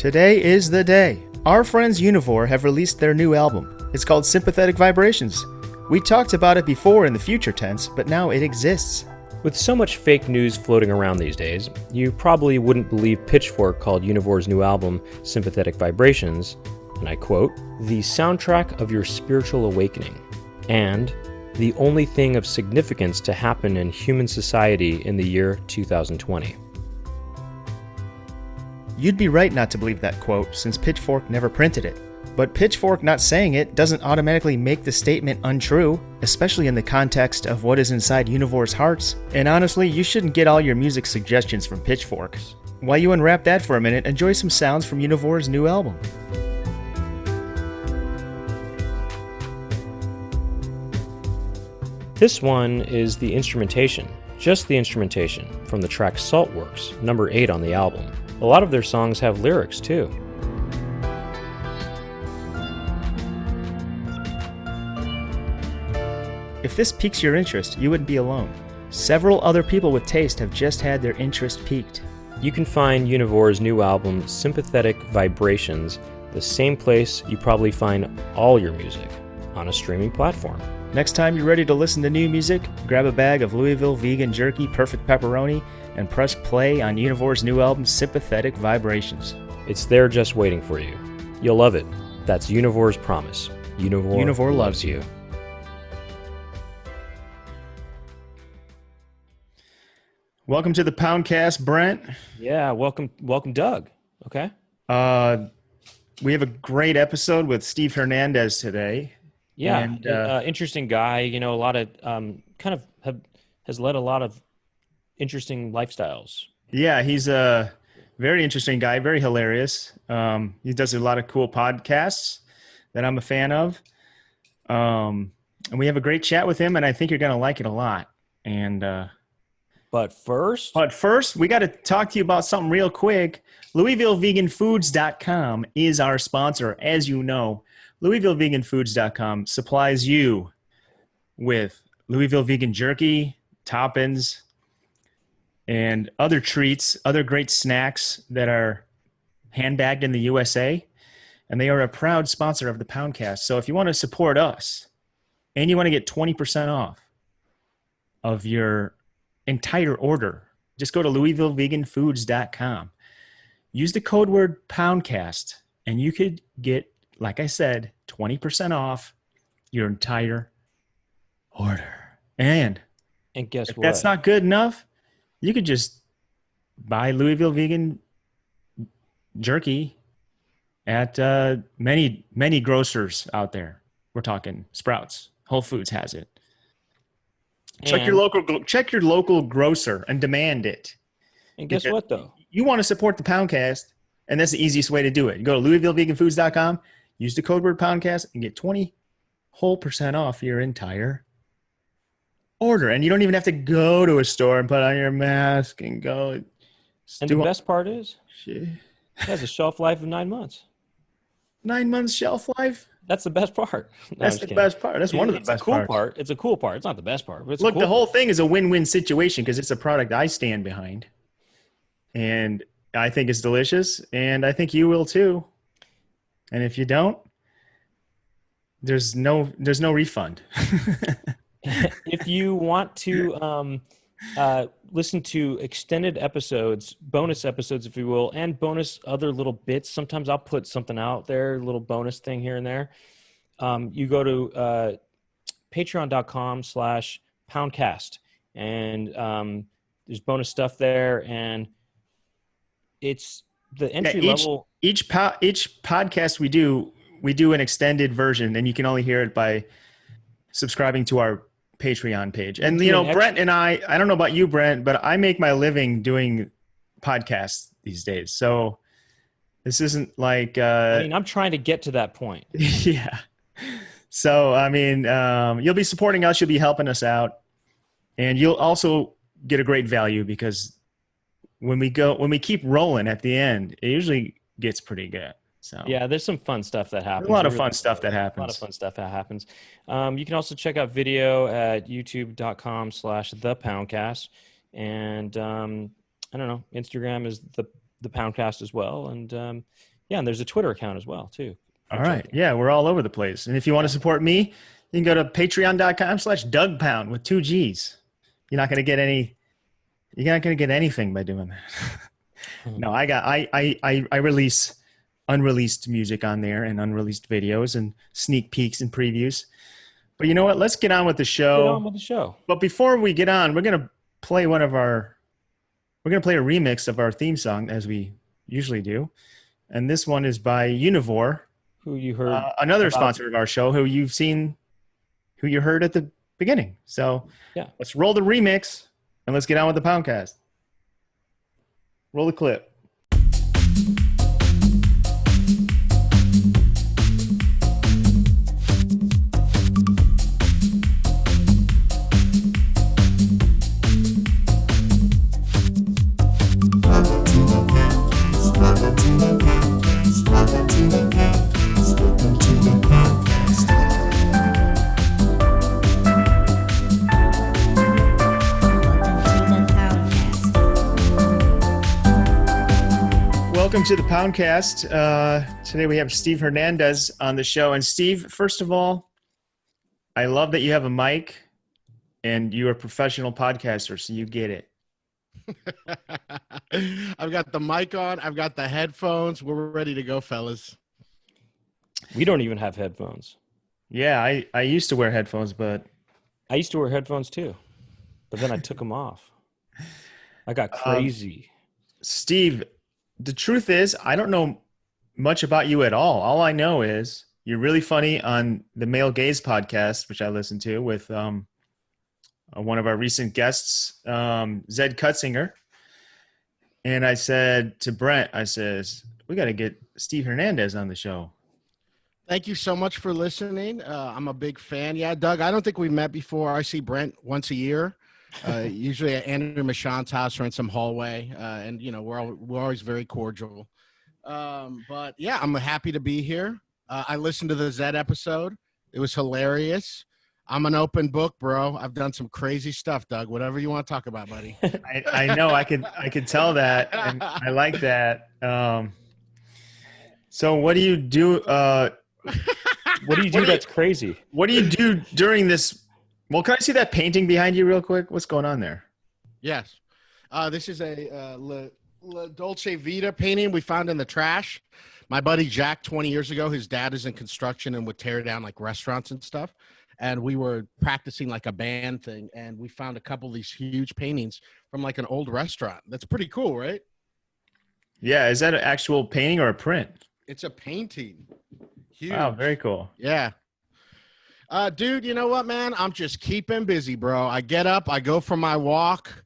Today is the day. Our friends Univore have released their new album. It's called Sympathetic Vibrations. We talked about it before in the future tense, but now it exists. With so much fake news floating around these days, you probably wouldn't believe Pitchfork called Univore's new album Sympathetic Vibrations, and I quote, "the soundtrack of your spiritual awakening," and "the only thing of significance to happen in human society in the year 2020. You'd be right not to believe that quote, since Pitchfork never printed it. But Pitchfork not saying it doesn't automatically make the statement untrue, especially in the context of what is inside Univore's hearts. And honestly, you shouldn't get all your music suggestions from Pitchfork. While you unwrap that for a minute, enjoy some sounds from Univore's new album. This one is the instrumentation, just the instrumentation, from the track Saltworks, number 8 on the album. A lot of their songs have lyrics, too. If this piques your interest, you wouldn't be alone. Several other people with taste have just had their interest piqued. You can find Univore's new album, Sympathetic Vibrations, the same place you probably find all your music, on a streaming platform. Next time you're ready to listen to new music, grab a bag of Louisville vegan jerky perfect pepperoni and press play on Univore's new album, Sympathetic Vibrations. It's there just waiting for you. You'll love it. That's Univore's promise. Univore loves you. Welcome to the Poundcast, Brent. Yeah, welcome, Doug. Okay. We have a great episode with Steve Hernandez today. Yeah, and, interesting guy. You know, a lot of has led a lot of interesting lifestyles. Yeah, he's a very interesting guy, very hilarious. He does a lot of cool podcasts that I'm a fan of. And we have a great chat with him, and I think you're going to like it a lot. And But first, we got to talk to you about something real quick. LouisvilleVeganFoods.com is our sponsor. As you know, LouisvilleVeganFoods.com supplies you with Louisville vegan jerky, toppings, and other treats, other great snacks that are handbagged in the USA. And they are a proud sponsor of the Poundcast. So if you want to support us and you want to get 20% off of your entire order, just go to LouisvilleVeganFoods.com. Use the code word Poundcast, and you could get, like I said, 20% off your entire order. And guess if what? that's not good enough, you could just buy Louisville vegan jerky at many grocers out there. We're talking Sprouts, Whole Foods has it. Check your local grocer and demand it. And guess what, though? You want to support the Poundcast, and that's the easiest way to do it. You go to LouisvilleVeganFoods.com, use the code word Poundcast, and get 20% off your entire order. And you don't even have to go to a store and put on your mask and go. And the best part is, shit. It has a shelf life of 9 months. 9 months shelf life? That's the best part. No, That's the best part. That's one of the best parts. It's a cool part. It's not the best part. But it's Look, cool the whole thing is a win-win situation because it's a product I stand behind. And I think it's delicious. And I think you will too. And if you don't, there's no refund. If you want to listen to extended episodes, bonus episodes, if you will, and bonus other little bits. Sometimes I'll put something out there, a little bonus thing here and there. You go to patreon.com/poundcast, and there's bonus stuff there, and it's the entry level. Each podcast we do an extended version, and you can only hear it by subscribing to our Patreon page. And Brent and I don't know about you, Brent, but I make my living doing podcasts these days. So this isn't like I'm trying to get to that point. Yeah. So you'll be supporting us, you'll be helping us out, and you'll also get a great value because when we keep rolling at the end, it usually gets pretty good. So yeah, there's some fun stuff that happens. A lot of fun stuff that happens. You can also check out video at youtube.com/thepoundcast. And I don't know, Instagram is the Poundcast as well. And Yeah, and there's a Twitter account as well, too. All right. Yeah, we're all over the place. And if you want to support me, you can go to patreon.com/DougPound with 2 G's. You're not going to get anything by doing that. No, I release unreleased music on there and unreleased videos and sneak peeks and previews. But you know what? Let's get on with the show. Get on with the show. But before we get on, we're going to play a remix of our theme song, as we usually do. And this one is by Univore, who you heard another sponsor of our show, who you heard at the beginning. So yeah, let's roll the remix and let's get on with the Poundcast. Roll the clip. Welcome to the Poundcast. Today we have Steve Hernandez on the show. And Steve, first of all, I love that you have a mic and you're a professional podcaster, so you get it. I've got the mic on. I've got the headphones. We're ready to go, fellas. We don't even have headphones. Yeah, I used to wear headphones, but... I used to wear headphones too, but then I took them off. I got crazy. Steve... The truth is, I don't know much about you at all. All I know is you're really funny on the Male Gaze podcast, which I listen to with one of our recent guests, Zed Cutzinger. And I said to Brent, I says, we got to get Steve Hernandez on the show. Thank you so much for listening. I'm a big fan. Yeah, Doug, I don't think we've met before. I see Brent once a year. Usually at Andrew Michon's house or in some hallway, and you know we're always very cordial. But yeah, I'm happy to be here. I listened to the Zed episode; it was hilarious. I'm an open book, bro. I've done some crazy stuff, Doug. Whatever you want to talk about, buddy. I know I could tell that, and I like that. So what do you do? What do you do that's crazy? What do you do during this? Well, can I see that painting behind you real quick? What's going on there? Yes. This is a La Dolce Vita painting we found in the trash. My buddy Jack, 20 years ago, his dad is in construction and would tear down like restaurants and stuff. And we were practicing like a band thing. And we found a couple of these huge paintings from like an old restaurant. That's pretty cool, right? Yeah. Is that an actual painting or a print? It's a painting. Huge. Wow. Very cool. Yeah. Dude, you know what, man? I'm just keeping busy, bro. I get up, I go for my walk,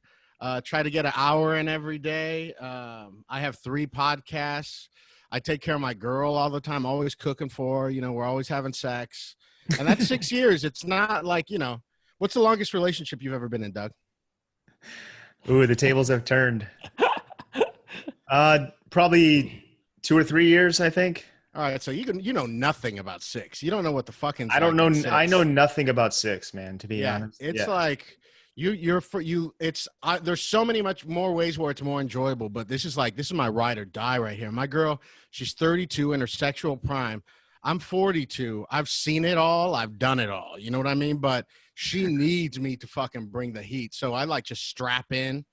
try to get an hour in every day. I have 3 podcasts. I take care of my girl all the time, always cooking for her. You know, we're always having sex. And that's 6 years. It's not like, you know, what's the longest relationship you've ever been in, Doug? Ooh, the tables have turned. Probably 2 or 3 years, I think. All right, so you know nothing about 6. You don't know what the fucking. I don't know. I know nothing about 6, man. To be honest, it's like there's so many much more ways where it's more enjoyable, but this is my ride or die right here. My girl, she's 32 in her sexual prime. I'm 42. I've seen it all. I've done it all. You know what I mean? But she needs me to fucking bring the heat. So I like just strap in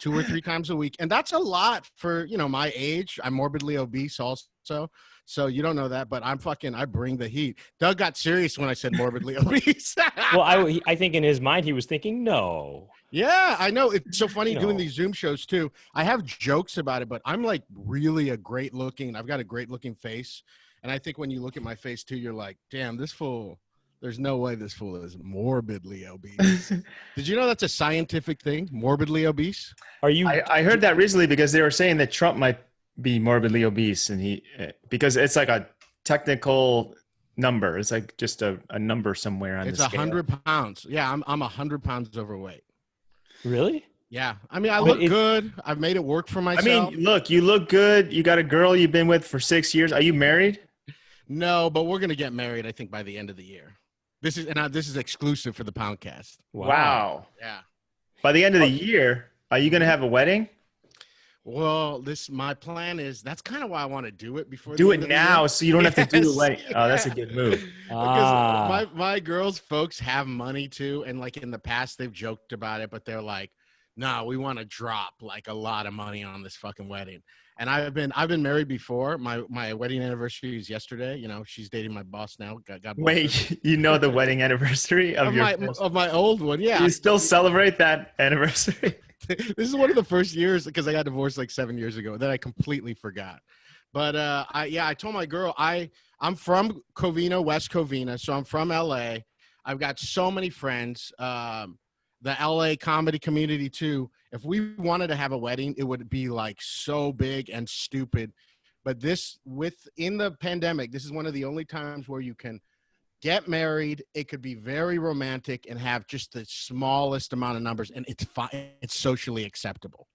2 or 3 times a week, and that's a lot for my age. I'm morbidly obese also. So you don't know that, but I bring the heat. Doug got serious when I said morbidly obese. Well, I think in his mind he was thinking, no. Yeah, I know. It's so funny doing these Zoom shows too. I have jokes about it, but I'm like really I've got a great looking face. And I think when you look at my face too, you're like, damn, this fool, there's no way this fool is morbidly obese. Did you know that's a scientific thing, morbidly obese? I heard that recently because they were saying that Trump might be morbidly obese, and because it's like a technical number. It's like just a number somewhere on the scale. It's 100 pounds. Yeah, I'm 100 pounds overweight. Really? Yeah. I mean, I look good. I've made it work for myself. I mean, look, you look good. You got a girl you've been with for 6 years. Are you married? No, but we're gonna get married, I think, by the end of the year. This is exclusive for the Poundcast. Wow. Yeah. By the end of the year, are you gonna have a wedding? Well, my plan is that's kind of why I want to do it before Do the it end of the now year. so you don't have to do the Yes, wedding. Oh, that's a yeah. good move. Because Ah, my girls folks have money too, and like in the past they've joked about it, but they're like, "No, we want to drop like a lot of money on this fucking wedding." And I've been married before. My wedding anniversary is yesterday. You know, she's dating my boss now. God bless her. Wait, you know the wedding anniversary of Of your my first? of my old one, yeah. You still celebrate that anniversary? This is one of the first years because I got divorced like 7 years ago that I completely forgot. But I told my girl I'm from Covina, West Covina, so I'm from LA. I've got so many friends. The LA comedy community too. If we wanted to have a wedding, it would be like so big and stupid. But within the pandemic, this is one of the only times where you can get married. It could be very romantic and have just the smallest amount of numbers, and it's fine. It's socially acceptable.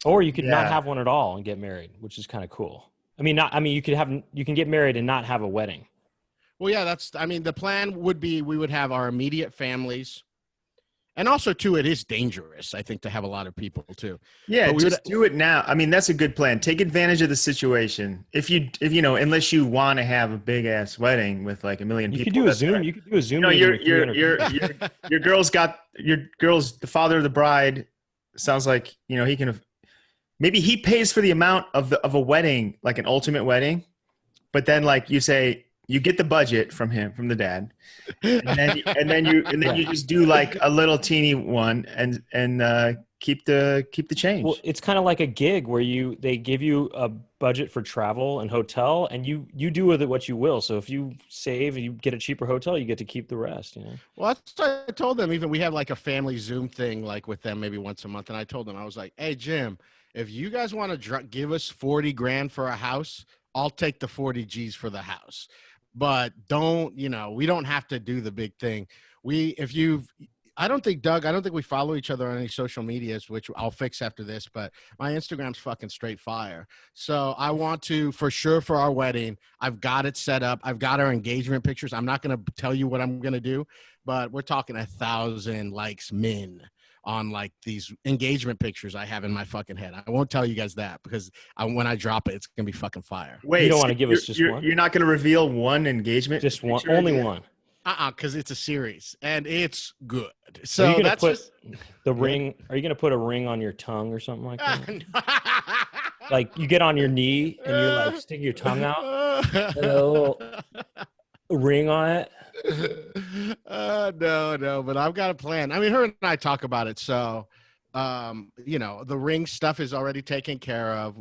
or you could not Yeah. have one at all and get married, which is kind of cool. I mean, you can get married and not have a wedding. Well, yeah, the plan would be we would have our immediate families. And also, too, it is dangerous, I think, to have a lot of people, too. Yeah, But we would, just do it now. I mean, that's a good plan. Take advantage of the situation. If you know, unless you want to have a big ass wedding with like a million You people, could do a that's Zoom. right. You could do a Zoom You know, meeting with 300 your girl's got the father of the bride. Sounds like he can. Maybe he pays for the amount of a wedding, like an ultimate wedding, but then like you say you get the budget from the dad, and then you just do like a little teeny one and keep the change. Well, it's kind of like a gig where they give you a budget for travel and hotel, and you do with it what you will. So if you save and you get a cheaper hotel, you get to keep the rest. well, that's what I told them. Even we have like a family Zoom thing, like with them maybe once a month. And I told them, I was like, hey, Jim, if you guys want to give us 40 grand for a house, I'll take the 40 G's for the house. But we don't have to do the big thing. I don't think, Doug, I don't think we follow each other on any social medias, which I'll fix after this, but my Instagram's fucking straight fire. So I want to, for sure, for our wedding, I've got it set up. I've got our engagement pictures. I'm not going to tell you what I'm going to do, but we're talking 1,000 likes min on like these engagement pictures I have in my fucking head. I won't tell you guys that because when I drop it, it's going to be fucking fire. Wait, You don't so want to give us just one? You're not going to reveal one engagement? Just one, picture only again? one. Because it's a series and it's good. Are So you gonna that's put just the ring? Are you going to put a ring on your tongue or something like that? no. Like you get on your knee and you're like stick your tongue out, and a little ring on it. No, but I've got a plan. I mean, her and I talk about it. So, the ring stuff is already taken care of.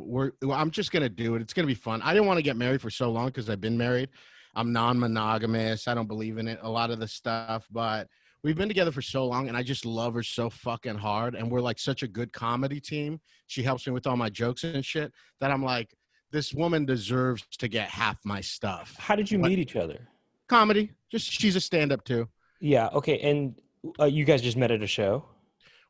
I'm just going to do it. It's going to be fun. I didn't want to get married for so long because I've been married. I'm non-monogamous. I don't believe in it, a lot of the stuff, but we've been together for so long and I just love her so fucking hard. And we're like such a good comedy team. She helps me with all my jokes and shit that I'm like, this woman deserves to get half my stuff. How did you meet each other? Comedy. Just she's a stand-up too. Yeah. Okay. And you guys just met at a show?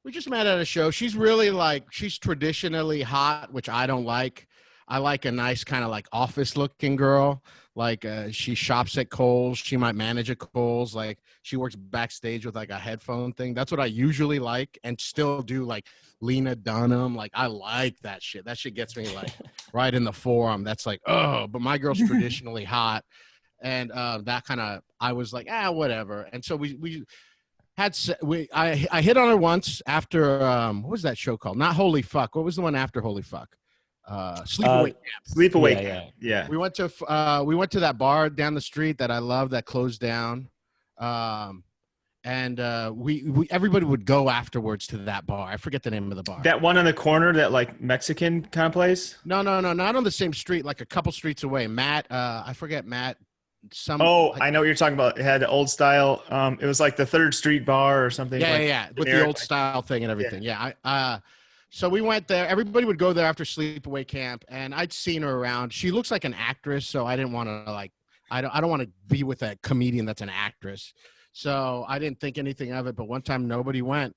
We just met at a show. She's really she's traditionally hot, which I don't like. I like a nice kind of like office looking girl. Like she shops at Kohl's. She might manage at Kohl's. Like she works backstage with like a headphone thing. That's what I usually like and still do like Lena Dunham. Like I like that shit. That shit gets me like right in the forearm. That's like, oh, but my girl's traditionally hot. And that kind of, I was like, whatever. And so I hit on her once after, what was that show called? Not Holy Fuck. What was the one after Holy Fuck? Sleepaway Camp. Sleepaway Yeah, Camp. Yeah. We went to that bar down the street that I love that closed down. And everybody would go afterwards to that bar. I forget the name of the bar. That one on the corner, that like Mexican kind of place? No, not on the same street, like a couple streets away. Matt, I forget Matt. I know what you're talking about. It had the old style. It was like the Third Street Bar or something. Yeah, with the old style thing and everything. Yeah. So we went there. Everybody would go there after sleepaway camp, and I'd seen her around. She looks like an actress, so I didn't want to I don't want to be with a comedian that's an actress. So I didn't think anything of it. But one time nobody went,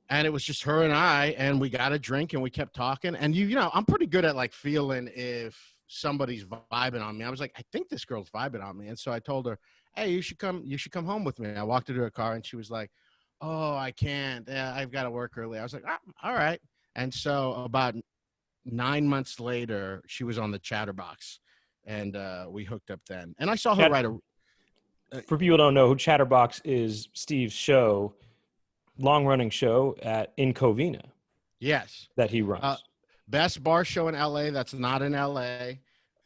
and it was just her and I, and we got a drink and we kept talking. And I'm pretty good at like feeling if somebody's vibing on me. I was like, I think this girl's vibing on me. And so I told her, hey, you should come home with me. I walked her to her car and she was like, oh, I can't. Yeah, I've got to work early. I was like, all right. And so about 9 months later, she was on the Chatterbox, and we hooked up then. And I saw her write a. For people who don't know, who Chatterbox is Steve's show, long-running show in Covina. Yes. That he runs. Best bar show in LA that's not in LA.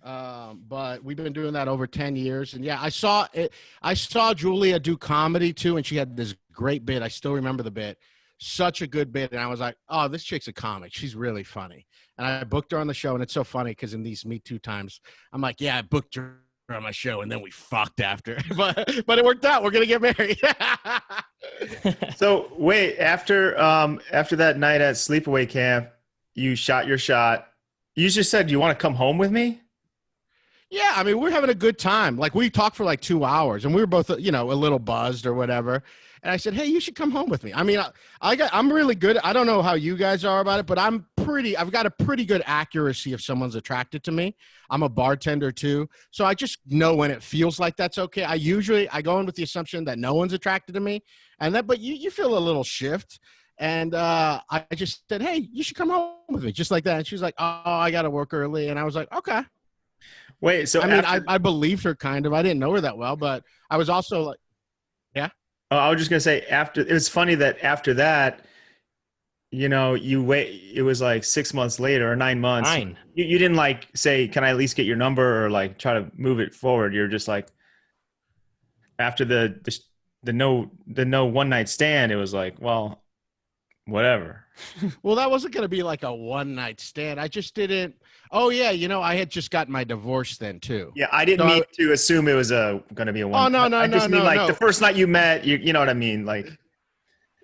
But we've been doing that over 10 years. And yeah, I saw Julia do comedy too. And she had this great bit. I still remember the bit. Such a good bit. And I was like, oh, this chick's a comic. She's really funny. And I booked her on the show. And it's so funny because in these Me Too times, I'm like, yeah, I booked her on my show. And then we fucked after. but it worked out. We're going to get married. So wait, after that night at sleepaway camp, you shot your shot. You just said, you want to come home with me? Yeah, I mean, we're having a good time. Like, we talked for like 2 hours, and we were both, a little buzzed or whatever. And I said, hey, you should come home with me. I mean, I'm really good. I don't know how you guys are about it, but I've got a pretty good accuracy if someone's attracted to me. I'm a bartender too. So I just know when it feels like that's okay. I go in with the assumption that no one's attracted to me, but you feel a little shift. And I just said, hey, you should come home with me, just like that. And she was like, oh, I got to work early. And I was like, okay. Wait, so I believed her kind of. I didn't know her that well, but I was also like, yeah. Oh, I was just gonna say it was funny that after that, you wait. It was like 6 months later or 9 months. 9. You didn't like say, can I at least get your number, or like try to move it forward. You're just like, after the no one night stand, it was like, well, whatever. Well, that wasn't going to be like a one night stand. I just didn't. Oh yeah. I had just gotten my divorce then too. Yeah. I didn't mean to assume it was going to be a one. Oh, no. I just mean no. the first night you met, you know what I mean? Like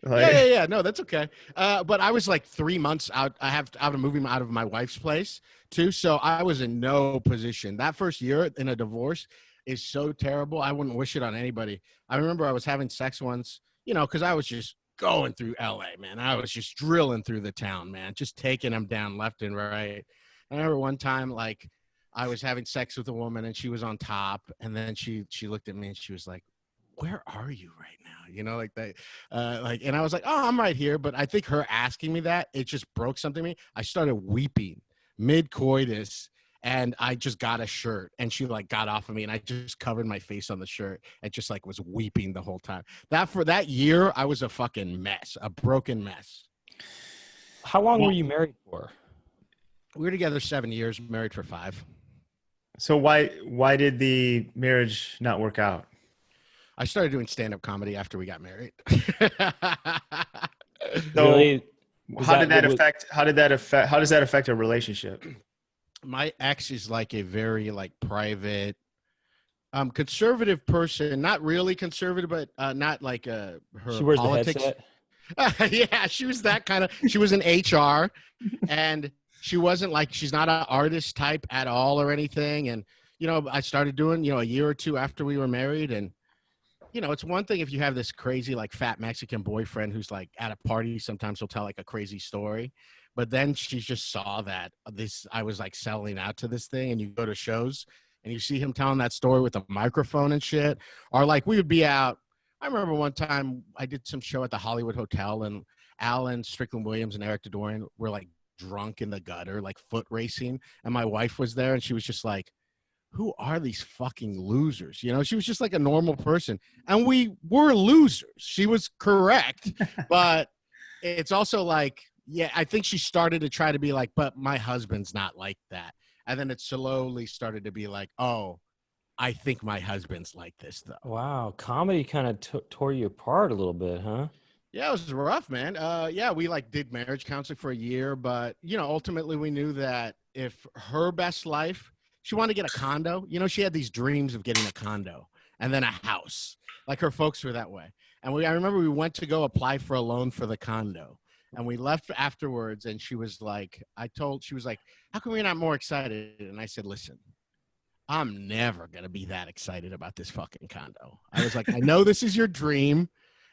yeah. No, that's okay. But I was like 3 months out. I have to move him out of my wife's place too. So I was in no position. That first year in a divorce is so terrible. I wouldn't wish it on anybody. I remember I was having sex once, cause I was just going through LA, man. I was just drilling through the town, man, just taking them down left and right. I remember one time, like, I was having sex with a woman and she was on top, and then she looked at me and she was like, where are you right now? Like that, and I was like, oh, I'm right here. But I think her asking me that, it just broke something in me. I started weeping mid-coitus, and I just got a shirt, and she like got off of me, and I just covered my face on the shirt and just like was weeping the whole time. For that year, I was a fucking mess, a broken mess. How long were you married for? We were together 7 years, married for 5. So why did the marriage not work out? I started doing stand-up comedy after we got married. So really? How does that affect a relationship? My ex is like a very like private, conservative person. Not really conservative, but not like her she wears politics. The headset. Yeah, she was that kind of. She was in HR, and she wasn't like, she's not an artist type at all or anything. And I started doing a year or two after we were married, and it's one thing if you have this crazy like fat Mexican boyfriend who's like at a party, sometimes he'll tell like a crazy story. But then she just saw that I was like selling out to this thing, and you go to shows and you see him telling that story with a microphone and shit. Or like we would be out. I remember one time I did some show at the Hollywood Hotel, and Alan Strickland Williams and Eric Dodorian were like drunk in the gutter, like foot racing. And my wife was there, and she was just like, who are these fucking losers? She was just like a normal person, and we were losers. She was correct. But it's also like, yeah, I think she started to try to be like, but my husband's not like that. And then it slowly started to be like, oh, I think my husband's like this, though. Wow. Comedy kind of tore you apart a little bit, huh? Yeah, it was rough, man. Yeah, we like did marriage counseling for a year, but, ultimately we knew that if her best life, she wanted to get a condo. She had these dreams of getting a condo and then a house. Like her folks were that way. And I remember we went to go apply for a loan for the condo. And we left afterwards, and she was like, she was like, how come you're not more excited? And I said, listen, I'm never going to be that excited about this fucking condo. I was like, I know this is your dream,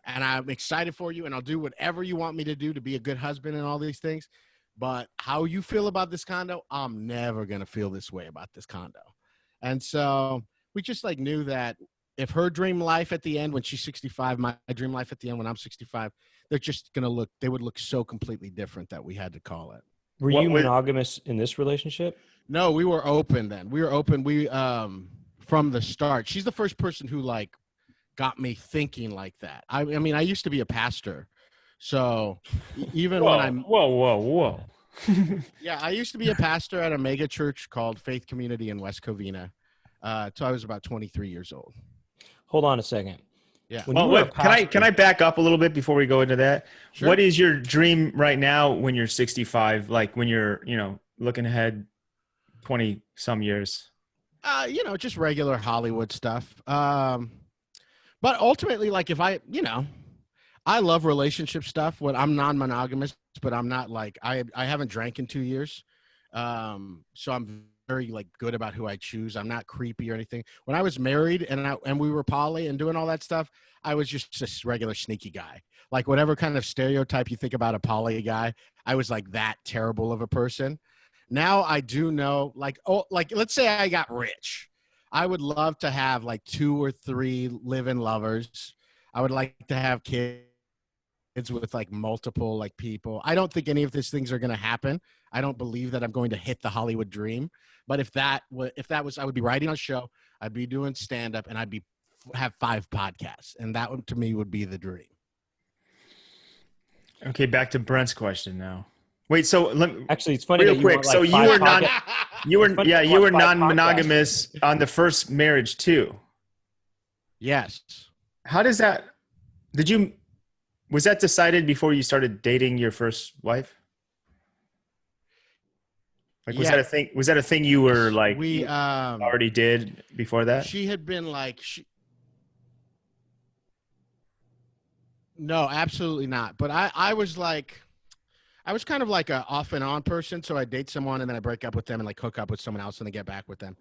and I'm excited for you, and I'll do whatever you want me to do to be a good husband and all these things. But how you feel about this condo, I'm never going to feel this way about this condo. And so we just like knew that if her dream life at the end, when she's 65, my dream life at the end when I'm 65, they're just going to look, they would look so completely different that we had to call it. Were you monogamous in this relationship? No, we were open then. We were open. We, from the start, she's the first person who like got me thinking like that. I mean, I used to be a pastor. So even when I'm, whoa. yeah, I used to be a pastor at a mega church called Faith Community in West Covina. So I was about 23 years old. Hold on a second. Yeah. Well, can I back up a little bit before we go into that? Sure. What is your dream right now when you're 65? Like when you're, looking ahead 20 some years? Just regular Hollywood stuff. But ultimately, like if I love relationship stuff. When I'm non-monogamous, but I'm not like I haven't drank in 2 years, so I'm very like good about who I choose. I'm not creepy or anything. When I was married and we were poly and doing all that stuff, I was just a regular sneaky guy. Like whatever kind of stereotype you think about a poly guy, I was like that terrible of a person. Now I do know, like let's say I got rich, I would love to have like 2 or 3 live-in lovers. I would like to have kids with like multiple like people. I don't think any of these things are going to happen. I don't believe that I'm going to hit the Hollywood dream. But if that was, I would be writing a show, I'd be doing stand-up, and I'd have 5 podcasts, and that one to me would be the dream. Okay, back to Brent's question now. Wait, so actually, it's funny. Real quick, so you were non-monogamous on the first marriage too. Yes. How does that? Was that decided before you started dating your first wife? Like, was that a thing? Was that a thing you were like already did before that? She had been like, no, absolutely not. But I was like, I was kind of like a off and on person. So I date someone and then I break up with them and like hook up with someone else and then get back with them.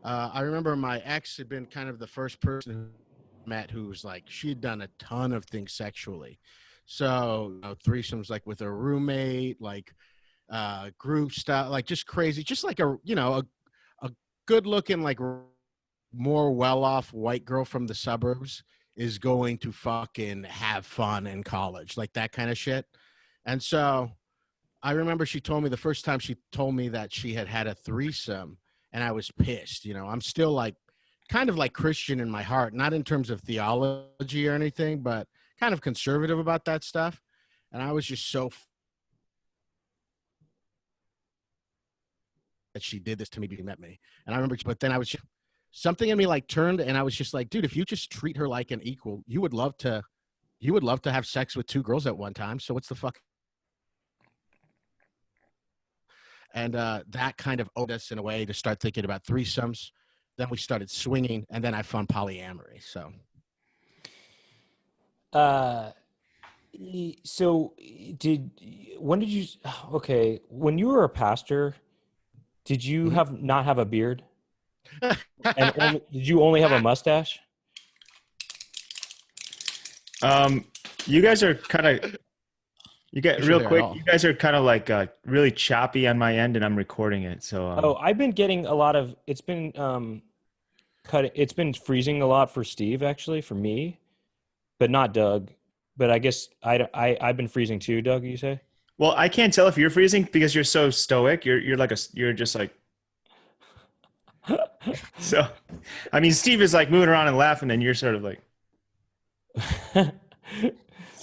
I remember my ex had been kind of the first person who met who was like, she had done a ton of things sexually. So threesomes like with a roommate, like group stuff, like just crazy, just like a good looking, like more well-off white girl from the suburbs is going to fucking have fun in college, like that kind of shit. And so I remember she told me the first time she told me that she had a threesome, and I was pissed. I'm still like kind of like Christian in my heart, not in terms of theology or anything, but kind of conservative about that stuff. And I was just so that she did this to me before she met me. And I remember, but then I was just, something in me like turned, and I was just like, dude, if you just treat her like an equal, you would love to have sex with 2 girls at one time. So what's the fuck? And that kind of owed us in a way to start thinking about threesomes. Then we started swinging, and then I found polyamory. So, when you were a pastor, did you not have a beard? And did you only have a mustache? You guys are kind of, you guys are kind of like really choppy on my end, and I'm recording it. So I've been getting a lot of, it's been it's been freezing a lot for Steve, actually, for me, but not Doug. But I guess I've been freezing too, Doug, you say? Well, I can't tell if you're freezing because you're so stoic. You're just like, so, I mean, Steve is like moving around and laughing, and you're sort of like,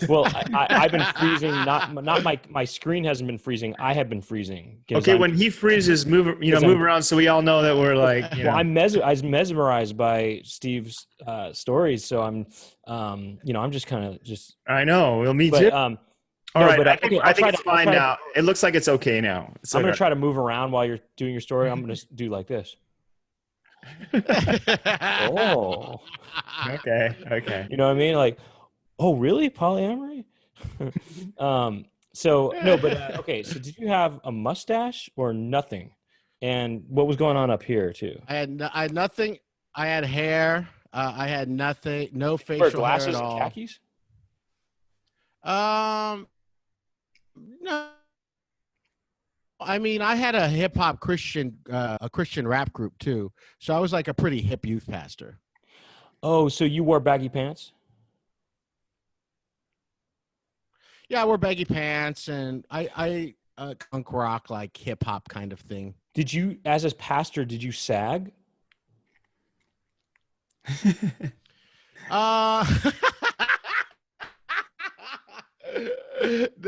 well, I've been freezing. Not my screen hasn't been freezing. I have been freezing. Okay, when he freezes, move around, so we all know that we're like. I was mesmerized by Steve's stories, so I'm just kind of just. I know. Well, me too. All right, I think it's fine now. It looks like it's okay now. I'm going to try to move around while you're doing your story. I'm going to do like this. Oh. Okay. You know what I mean? Like, oh, really? Polyamory? Okay. So did you have a mustache or nothing? And what was going on up here too? I had nothing. I had hair. I had nothing. No facial glasses hair at all. And khakis? No. I mean, I had a hip hop Christian rap group too. So I was like a pretty hip youth pastor. Oh, so you wore baggy pants? Yeah, I wore baggy pants, and I punk rock, like hip hop kind of thing. Did you, as a pastor, did you sag? Uh,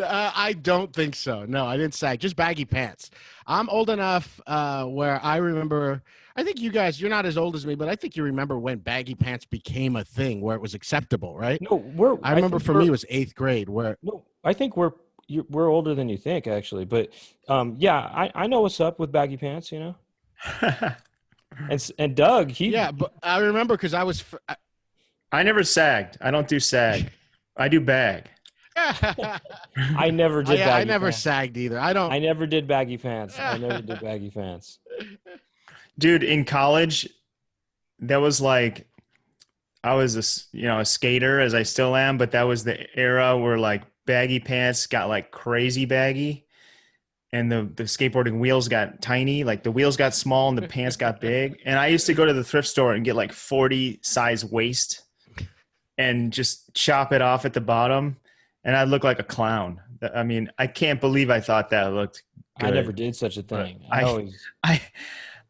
I don't think so. No, I didn't sag. Just baggy pants. I'm old enough where I remember. I think you guys, you're not as old as me, but I think you remember when baggy pants became a thing where it was acceptable, right? No, I remember for me it was 8th grade where. No, I think we're older than you think, actually. But yeah, I know what's up with baggy pants, you know. And Doug, Yeah, but I remember because I never sagged. I don't do sag. I do bag. I never did. I Baggy never pants. sagged either. I don't. I never did baggy pants. I never did baggy pants. Dude, in college, that was like I was a skater, as I still am, but that was the era where like baggy pants got like crazy baggy, and the skateboarding wheels got tiny. Like the wheels got small and the pants got big. And I used to go to the thrift store and get like 40 size waist and just chop it off at the bottom, and I'd look like a clown. I mean, I can't believe I thought that looked good. I never did such a thing.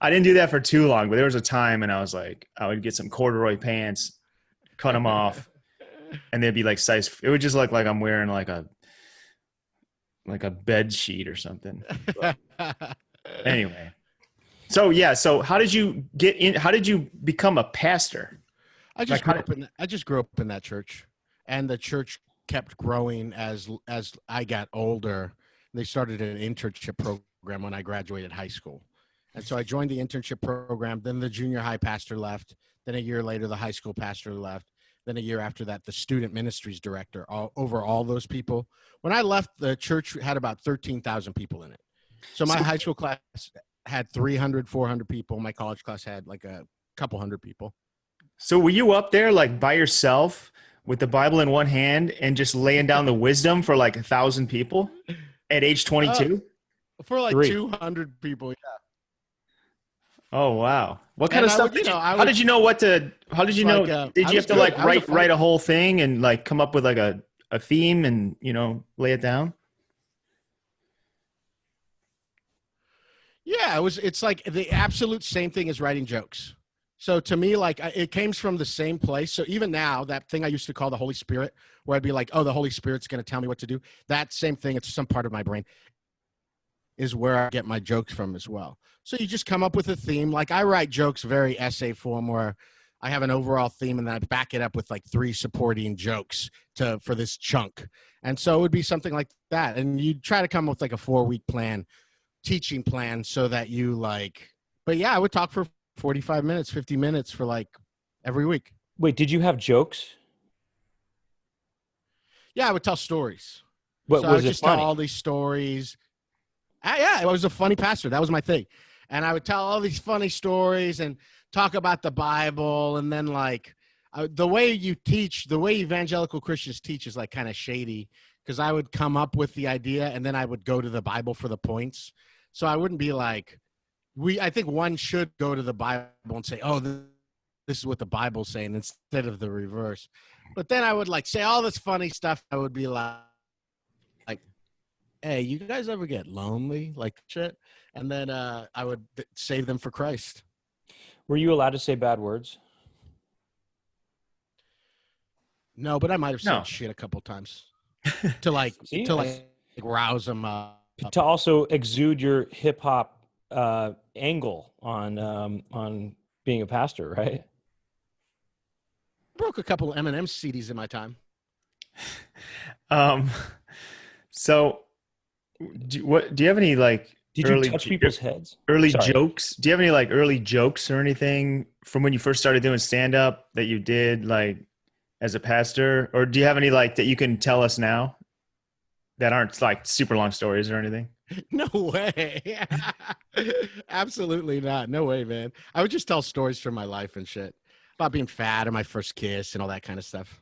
I didn't do that for too long, but there was a time and I was like, I would get some corduroy pants, cut them off, and they'd be like size. It would just look like I'm wearing like a bed sheet or something. But anyway, so yeah. So how did you get in? How did you become a pastor? I just grew up in that church, and the church kept growing as I got older. They started an internship program when I graduated high school. And so I joined the internship program. Then the junior high pastor left. Then a year later, the high school pastor left. Then a year after that, the student ministries director, over all those people. When I left, the church had about 13,000 people in it. So my high school class had 300, 400 people. My college class had like a couple hundred people. So were you up there like by yourself with the Bible in one hand and just laying down the wisdom for like 1,000 people at age 22? For like 200 people, yeah. Oh wow! What kind of stuff? How did you know? Did you have to like write a whole thing and like come up with like a theme and lay it down? Yeah, it's like the absolute same thing as writing jokes. So to me, like it came from the same place. So even now, that thing I used to call the Holy Spirit, where I'd be like, oh, the Holy Spirit's going to tell me what to do. That same thing, it's some part of my brain, is where I get my jokes from as well. So you just come up with a theme. Like I write jokes very essay form where I have an overall theme and then I back it up with like 3 supporting jokes for this chunk. And so it would be something like that. And you try to come up with like a 4-week plan, teaching plan, so that you like, but yeah, I would talk for 45 minutes, 50 minutes for like every week. Wait, did you have jokes? Yeah, I would tell stories. What so was I would it just funny? tell all these stories. Yeah, I was a funny pastor. That was my thing. And I would tell all these funny stories and talk about the Bible. And then like the way you teach, the way evangelical Christians teach is like kind of shady, because I would come up with the idea and then I would go to the Bible for the points. So I wouldn't be like, I think one should go to the Bible and say, oh, this is what the Bible's saying, instead of the reverse. But then I would like say all this funny stuff. I would be like, hey, you guys ever get lonely? Like shit. And then I would save them for Christ. Were you allowed to say bad words? No, but I might have said shit a couple times to like rouse them up. To also exude your hip hop angle on being a pastor, right? Broke a couple of Eminem CDs in my time. So do you have any like did you touch people's heads? Jokes? Do you have any like early jokes or anything from when you first started doing stand up that you did like as a pastor, or do you have any like that you can tell us now that aren't like super long stories or anything? No way. Absolutely not. No way, man. I would just tell stories from my life and shit about being fat or my first kiss and all that kind of stuff.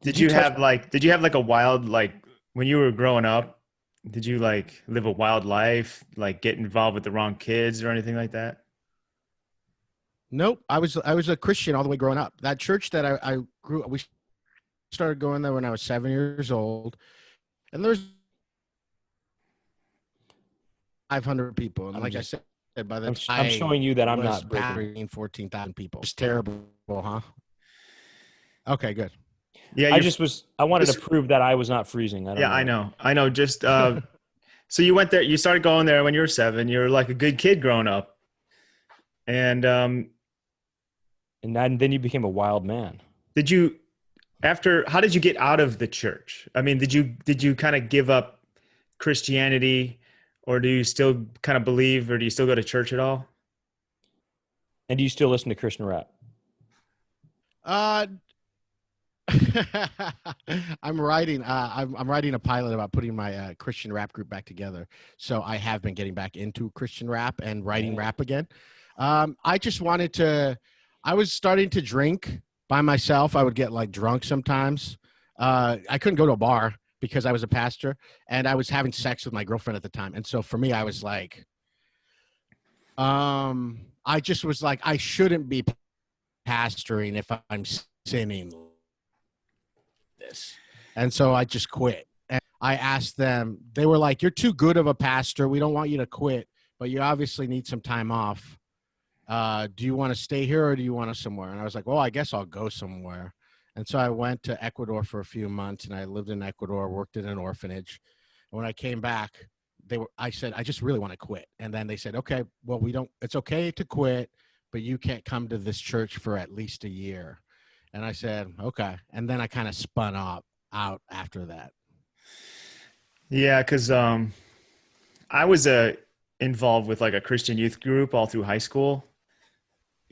Did you have like a wild, like when you were growing up, did you like live a wild life, like get involved with the wrong kids or anything like that? Nope. I was a Christian all the way growing up. That church that I grew up, we started going there when I was 7 years old. And there's 500 people. And like I said, by the time I'm showing you that I'm not breaking 14,000 people. It's terrible, huh? Okay, good. Yeah, I wanted to prove that I was not freezing. I know. Just so you went there. You started going there when you were 7. You were like a good kid growing up, and then you became a wild man. How did you get out of the church? I mean, did you kind of give up Christianity, or do you still kind of believe, or do you still go to church at all? And do you still listen to Christian rap? I'm writing a pilot about putting my Christian rap group back together. So I have been getting back into Christian rap and writing rap again. I just wanted to. I was starting to drink by myself. I would get like drunk sometimes. I couldn't go to a bar because I was a pastor, and I was having sex with my girlfriend at the time. And so for me, I was like, I just was like, I shouldn't be pastoring if I'm sinning this. And so I just quit. And I asked them, they were like, you're too good of a pastor. We don't want you to quit, but you obviously need some time off. Do you want to stay here or do you want to somewhere? And I was like, well, I guess I'll go somewhere. And so I went to Ecuador for a few months, and I lived in Ecuador, worked in an orphanage. And when I came back, I said, I just really want to quit. And then they said, okay, well, it's okay to quit, but you can't come to this church for at least a year. And I said, okay. And then I kind of spun out after that. Yeah, because I was involved with like a Christian youth group all through high school,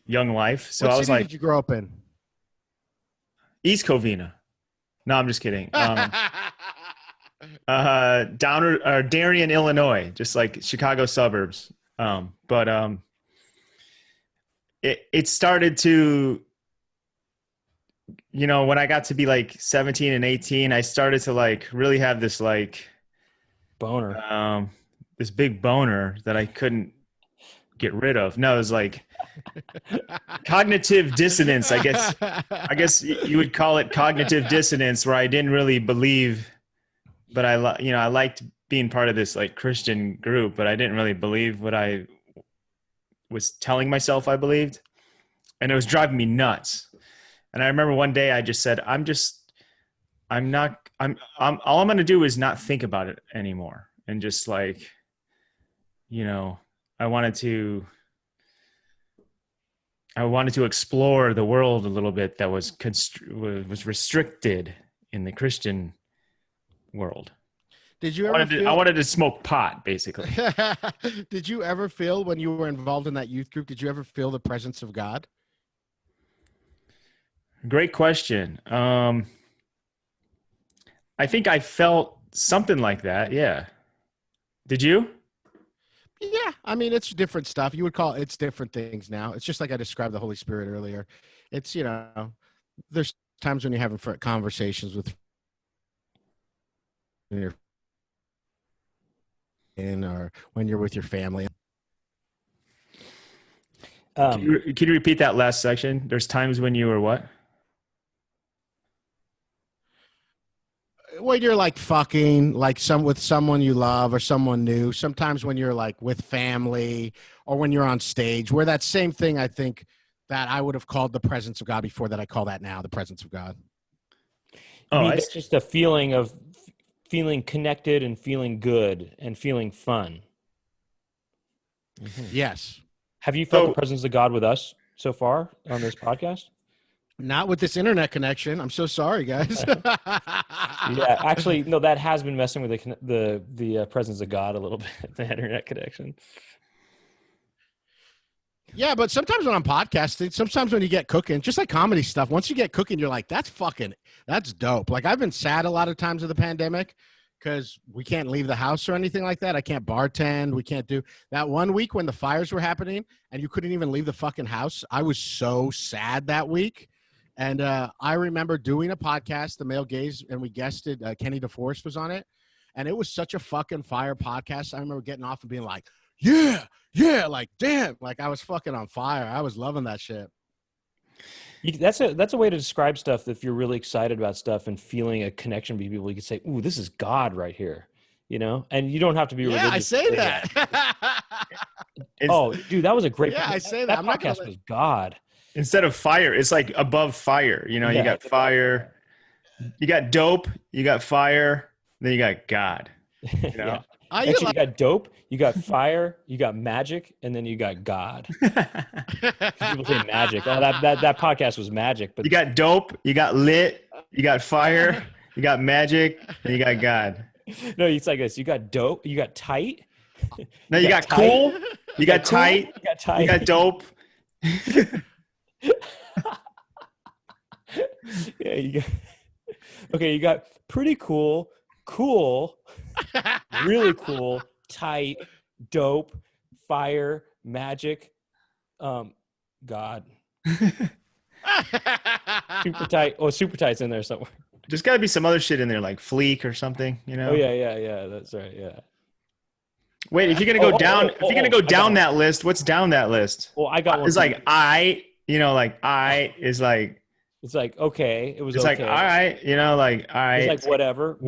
Young Life. So what I was city like, did you grow up in? East Covina. No, I'm just kidding. Darien, Illinois, just like Chicago suburbs. But it started to, when I got to be like 17 and 18, I started to like really have this like boner, this big boner that I couldn't get rid of. No, it was like cognitive dissonance. I guess you would call it cognitive dissonance, where I didn't really believe, but I liked being part of this like Christian group, but I didn't really believe what I was telling myself I believed, and it was driving me nuts. And I remember one day I just said, all I'm going to do is not think about it anymore. And just like, I wanted to explore the world a little bit that was restricted in the Christian world. Did you ever I wanted to smoke pot, basically. Did you ever feel, when you were involved in that youth group, did you ever feel the presence of God? Great question. I think I felt something like that. Yeah. Did you? Yeah. I mean, it's different stuff. You would call it's different things now. It's just like I described the Holy Spirit earlier. It's, there's times when you're having conversations with or when you're with your family. Can you repeat that last section? There's times when you were what? When you're like fucking like with someone you love or someone new. Sometimes when you're like with family or when you're on stage, where that same thing, I think that I would have called the presence of God before, that I call that now the presence of God. It's just a feeling of feeling connected and feeling good and feeling fun. Mm-hmm. Yes. Have you felt the presence of God with us so far on this podcast? Not with this internet connection. I'm so sorry, guys. Yeah, actually, no, that has been messing with the presence of God a little bit, the internet connection. Yeah, but sometimes when I'm podcasting, sometimes when you get cooking, just like comedy stuff, once you get cooking, you're like, that's dope. Like I've been sad a lot of times of the pandemic because we can't leave the house or anything like that. I can't bartend. We can't do that. One week when the fires were happening and you couldn't even leave the fucking house, I was so sad that week. And I remember doing a podcast, The Male Gaze, and we guested, Kenny DeForest was on it. And it was such a fucking fire podcast. I remember getting off and being like, yeah, like, damn. Like I was fucking on fire. I was loving that shit. That's a way to describe stuff. If you're really excited about stuff and feeling a connection with people, you could say, "Ooh, this is God right here," and you don't have to be Yeah, I religious to say that. that. It's Oh, dude, that was a great. Yeah, I say that. That I'm not gonna podcast was God. instead of fire, it's like above fire. You Yeah. got fire, you got dope, you got fire, then you got God. You know? Yeah. I Actually, like, you got dope, you got fire, you got magic, and then you got God. People say magic. Oh, that podcast was magic, but You got dope, you got lit, you got fire, you got magic, and you got God. no, it's like this. You got dope, you got tight. Now you got tight, cool, you got cool, tight, you got tight, you got dope. yeah, you got pretty cool, really cool, tight, dope, fire, magic, God. Super tight. Oh, super tight's in there somewhere. There's got to be some other shit in there, like fleek or something. Oh yeah. That's right. Yeah. Wait, if you're gonna go down, if you're gonna go down that list, what's down that list? Well, I got one. It's like like I is like. It's like okay. It was. It's okay. like all right, like all right. It's like whatever.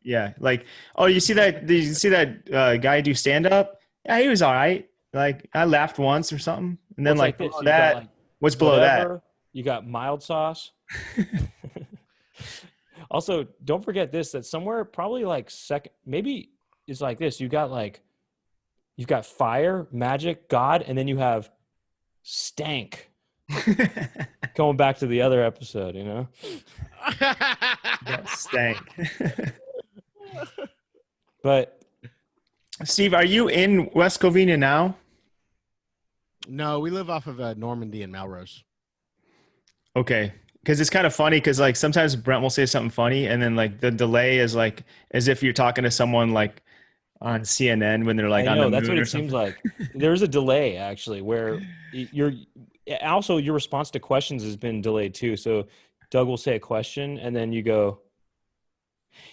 Yeah, like oh, you see that? Did you see that guy do stand up? Yeah, he was all right. Like I laughed once or something, and then like this. that. Got, what's below that? You got mild sauce. Also, don't forget this, that somewhere probably like second, maybe it's like this. You've got fire, magic, God, and then you have stank. Going back to the other episode, Yeah, stank. But Steve, are you in West Covina now? No, we live off of Normandy and Melrose. Okay. Because it's kind of funny because like sometimes Brent will say something funny and then like the delay is like as if you're talking to someone like on CNN when they're like on the moon. That's what it something. seems like. There's a delay actually where your response to questions has been delayed too. So Doug will say a question and then you go,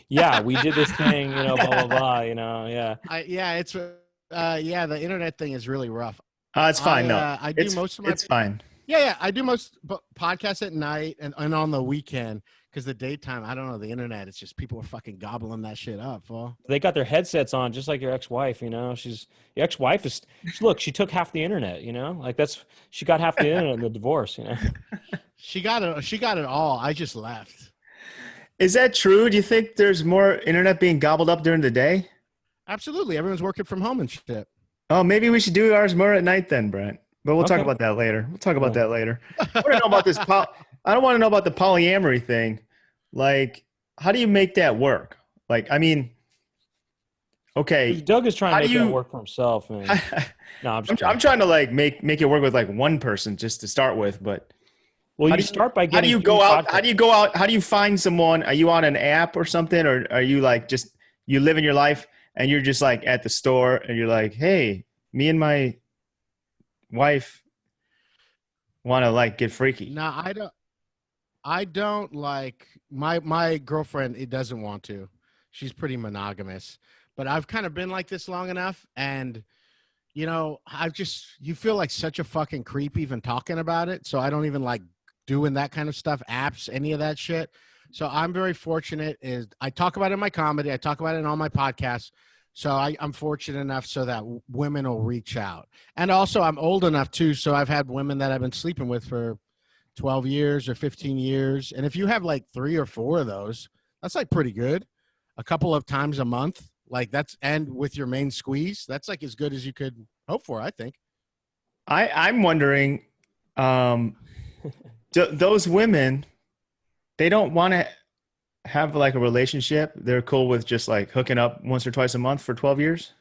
yeah, we did this thing, blah, blah, blah, yeah. The internet thing is really rough. It's fine. I do most of my. It's fine. Yeah, I do most podcasts at night and on the weekend because the daytime, I don't know, the internet, it's just people are fucking gobbling that shit up, fool. They got their headsets on just like your ex-wife, your ex-wife is, look, she took half the internet, like she got half the internet in the divorce, She got it all. I just left. Is that true? Do you think there's more internet being gobbled up during the day? Absolutely. Everyone's working from home and shit. Oh, maybe we should do ours more at night then, Brent. But we'll talk about that later. I want to know about this. I don't want to know about the polyamory thing. Like, how do you make that work? Like, I mean, okay. Doug is trying to make that work for himself. Man. No, I'm trying to like make it work with like one person just to start with. But well, you start by getting. How do you go out? How do you go out? How do you find someone? Are you on an app or something, or are you like just you living your life and you're just like at the store and you're like, hey, me and my wife want to like get freaky? No, I don't like my girlfriend. It doesn't want to. She's pretty monogamous, but I've kind of been like this long enough. And, you feel like such a fucking creep even talking about it. So I don't even like doing that kind of stuff, apps, any of that shit. So I'm very fortunate I talk about it in my comedy. I talk about it in all my podcasts. So I'm fortunate enough so that women will reach out. And also I'm old enough too. So I've had women that I've been sleeping with for 12 years or 15 years. And if you have like 3 or 4 of those, that's like pretty good. A couple of times a month, like and with your main squeeze, that's like as good as you could hope for, I think. I'm wondering, those women, they don't want to have like a relationship. They're cool with just like hooking up once or twice a month for 12 years.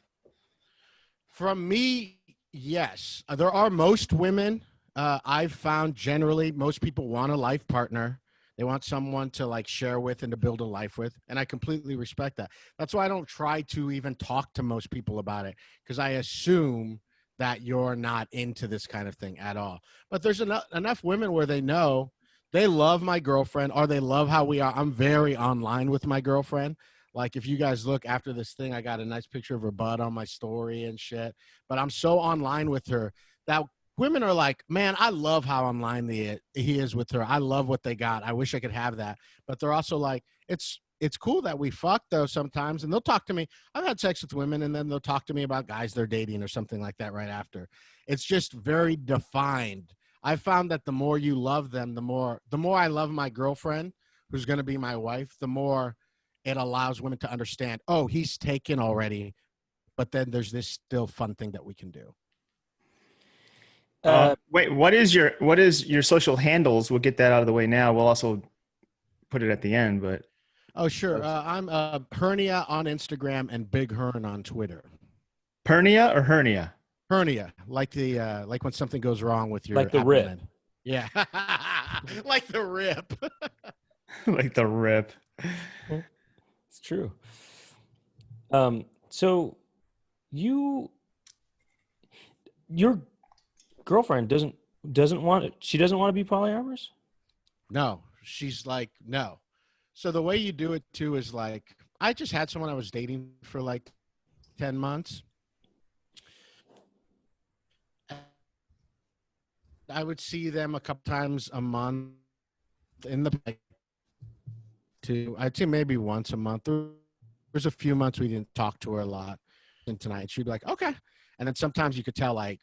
From me, yes. There are most women. I've found generally most people want a life partner. They want someone to like share with and to build a life with. And I completely respect that. That's why I don't try to even talk to most people about it, because I assume that you're not into this kind of thing at all. But there's enough women where they know they love my girlfriend or they love how we are. I'm very online with my girlfriend. Like if you guys look after this thing, I got a nice picture of her butt on my story and shit. But I'm so online with her that women are like, man, I love how online he is with her. I love what they got. I wish I could have that. But they're also like, it's cool that we fuck though sometimes. And they'll talk to me. I've had sex with women and then they'll talk to me about guys they're dating or something like that right after. It's just very defined. I found that the more you love them, the more I love my girlfriend, who's going to be my wife, the more it allows women to understand, oh, he's taken already. But then there's this still fun thing that we can do. Wait, what is your social handles? We'll get that out of the way now. We'll also put it at the end, but. Oh, sure. I'm Hernia on Instagram and Big Hern on Twitter. Pernia or hernia? Hernia, like like when something goes wrong with your like the abdomen. rip. Yeah, like the rip. Like the rip. It's true. So your girlfriend doesn't want it. She doesn't want to be polyamorous? No, she's like, no. So the way you do it too is like, I just had someone I was dating for like 10 months. I would see them a couple times a month in the I'd say maybe once a month. There's a few months we didn't talk to her a lot. And tonight she'd be like, okay. And then sometimes you could tell like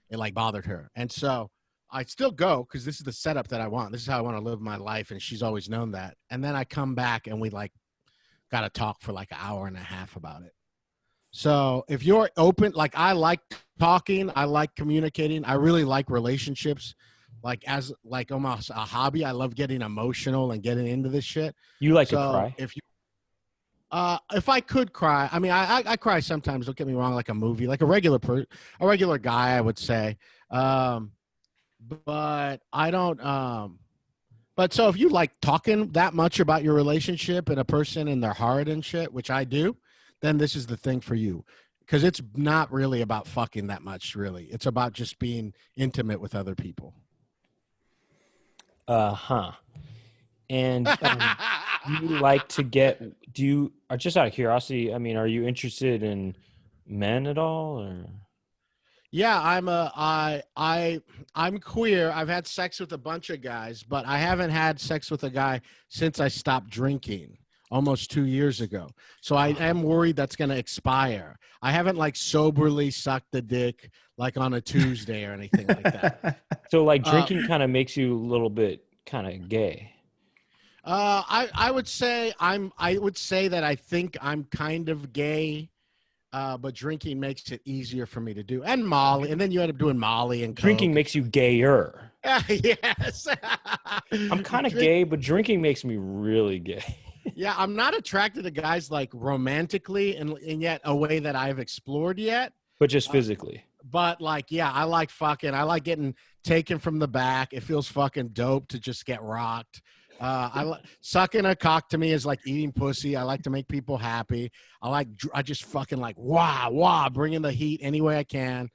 it like bothered her. And so I'd still go because this is the setup that I want. This is how I want to live my life. And she's always known that. And then I come back and we like got to talk for like an hour and a half about it. So if you're open, like I like talking, I like communicating. I really like relationships, like as like almost a hobby. I love getting emotional and getting into this shit. You like to cry? If I could cry, I mean, I cry sometimes. Don't get me wrong, like a movie, like a regular guy, I would say. But I don't. But so if you like talking that much about your relationship and a person and their heart and shit, which I do, then this is the thing for you. Because it's not really about fucking that much, really. It's about just being intimate with other people. And you like to just out of curiosity, I mean, are you interested in men at all? Or? Yeah, I'm queer. I've had sex with a bunch of guys, but I haven't had sex with a guy since I stopped drinking almost 2 years ago. So I am worried that's going to expire. I haven't like soberly sucked the dick like on a Tuesday or anything like that. So like drinking kind of makes you a little bit kind of gay. I would say that I think I'm kind of gay. But drinking makes it easier for me to do. And Molly, and then you end up doing Molly and Coke. Drinking makes you gayer. Yes. I'm kind of gay, but drinking makes me really gay. Yeah, I'm not attracted to guys like romantically and yet a way that I've explored yet. But just physically. But like, yeah, I like fucking. I like getting taken from the back. It feels fucking dope to just get rocked. Sucking a cock to me is like eating pussy. I like to make people happy. I just fucking like, wah, bringing the heat any way I can.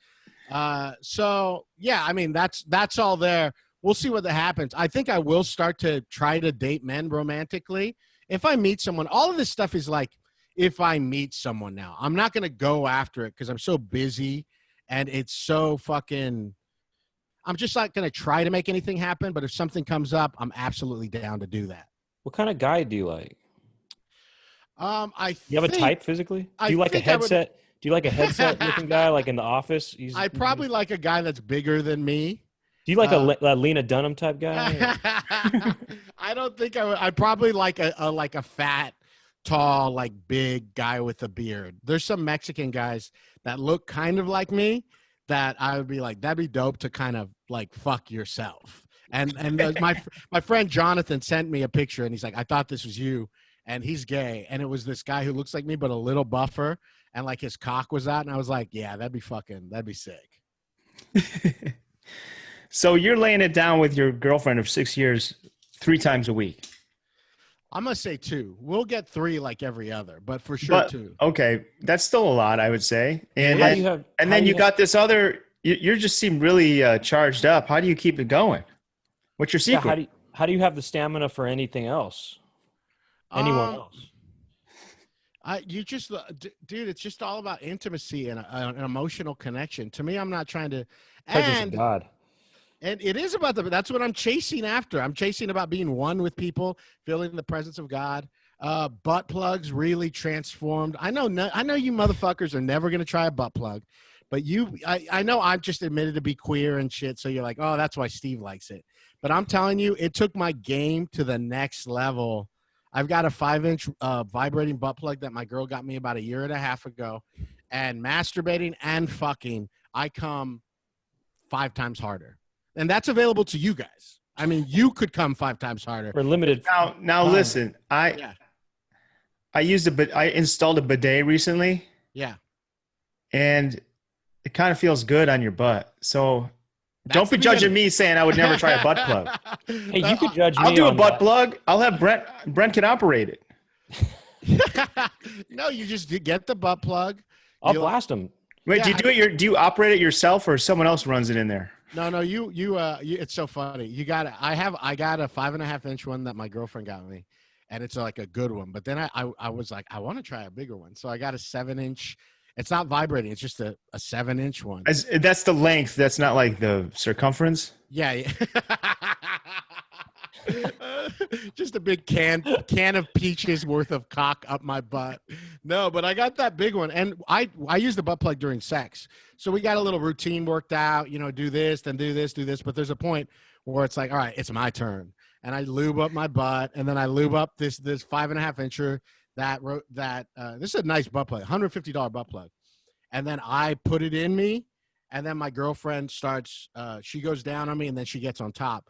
So yeah, I mean, that's all there. We'll see what happens. I think I will start to try to date men romantically. If I meet someone, all of this stuff is like, if I meet someone now, I'm not going to go after it because I'm so busy and it's so fucking, I'm just not going to try to make anything happen. But if something comes up, I'm absolutely down to do that. What kind of guy do you like? You have a type physically? Do you like a headset? Do you like a headset looking guy like in the office? I probably like a guy that's bigger than me. Do you like a Lena Dunham type guy? I don't think I would. I'd probably like a fat, tall, like big guy with a beard. There's some Mexican guys that look kind of like me that I would be like, that'd be dope to kind of like fuck yourself. And my friend Jonathan sent me a picture and he's like, I thought this was you. And he's gay. And it was this guy who looks like me, but a little buffer. And like his cock was out. And I was like, yeah, that'd be sick. So you're laying it down with your girlfriend of 6 years, 3 times a week. I'm going to say 2. We'll get 3 like every other, but for sure 2. Okay. That's still a lot, I would say. And yeah. then you got this other, you just seem really charged up. How do you keep it going? What's your secret? Yeah, how do you have the stamina for anything else? Anyone else? Dude, it's just all about intimacy and an emotional connection. To me, I'm not trying to, Presence of And God. And it is about that's what I'm chasing after. I'm chasing about being one with people, feeling the presence of God. Butt plugs really transformed. I know you motherfuckers are never going to try a butt plug, but I know I've just admitted to be queer and shit. So you're like, oh, that's why Steve likes it. But I'm telling you, it took my game to the next level. I've got a 5-inch vibrating butt plug that my girl got me about 1.5 years ago, and masturbating and fucking, I come 5 times harder. And that's available to you guys. I mean, you could come 5 times harder. For limited. Now listen, I installed a bidet recently. Yeah. And it kind of feels good on your butt. So don't be judging me saying I would never try a butt plug. Hey, you could judge me. I'll do a butt that. plug. I'll have Brent. Brent can operate it. No, you just get the butt plug. I'll blast them. Wait, do you operate it yourself or someone else runs it in there? No, you it's so funny. I got a 5.5-inch one that my girlfriend got me, and it's like a good one. But then I was like, I want to try a bigger one. So I got a 7-inch. It's not vibrating. It's just a 7-inch one. That's the length. That's not like the circumference. Yeah. Just a big can of peaches worth of cock up my butt. No, but I got that big one, and I use the butt plug during sex. So we got a little routine worked out. You know, do this, then do this, do this. But there's a point where it's like, all right, it's my turn, and I lube up my butt, and then I lube up this 5.5-incher. This is a nice butt plug, $150 butt plug, and then I put it in me, and then my girlfriend starts. She goes down on me, and then she gets on top.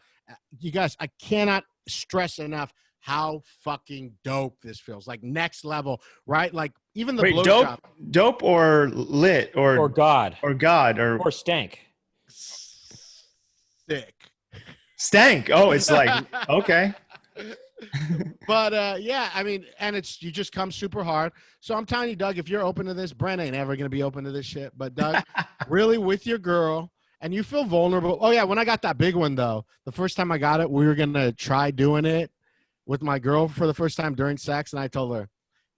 You guys, I cannot stress enough how fucking dope this feels. Like next level, right? Like even the blowjob. Dope or lit or God or stank. Sick. Stank. Oh, it's like okay. But yeah, I mean, and you just come super hard. So I'm telling you, Doug, if you're open to this, Brent ain't ever gonna be open to this shit. But Doug, really with your girl. And you feel vulnerable. Oh, yeah, when I got that big one, though, the first time I got it, we were going to try doing it with my girl for the first time during sex. And I told her,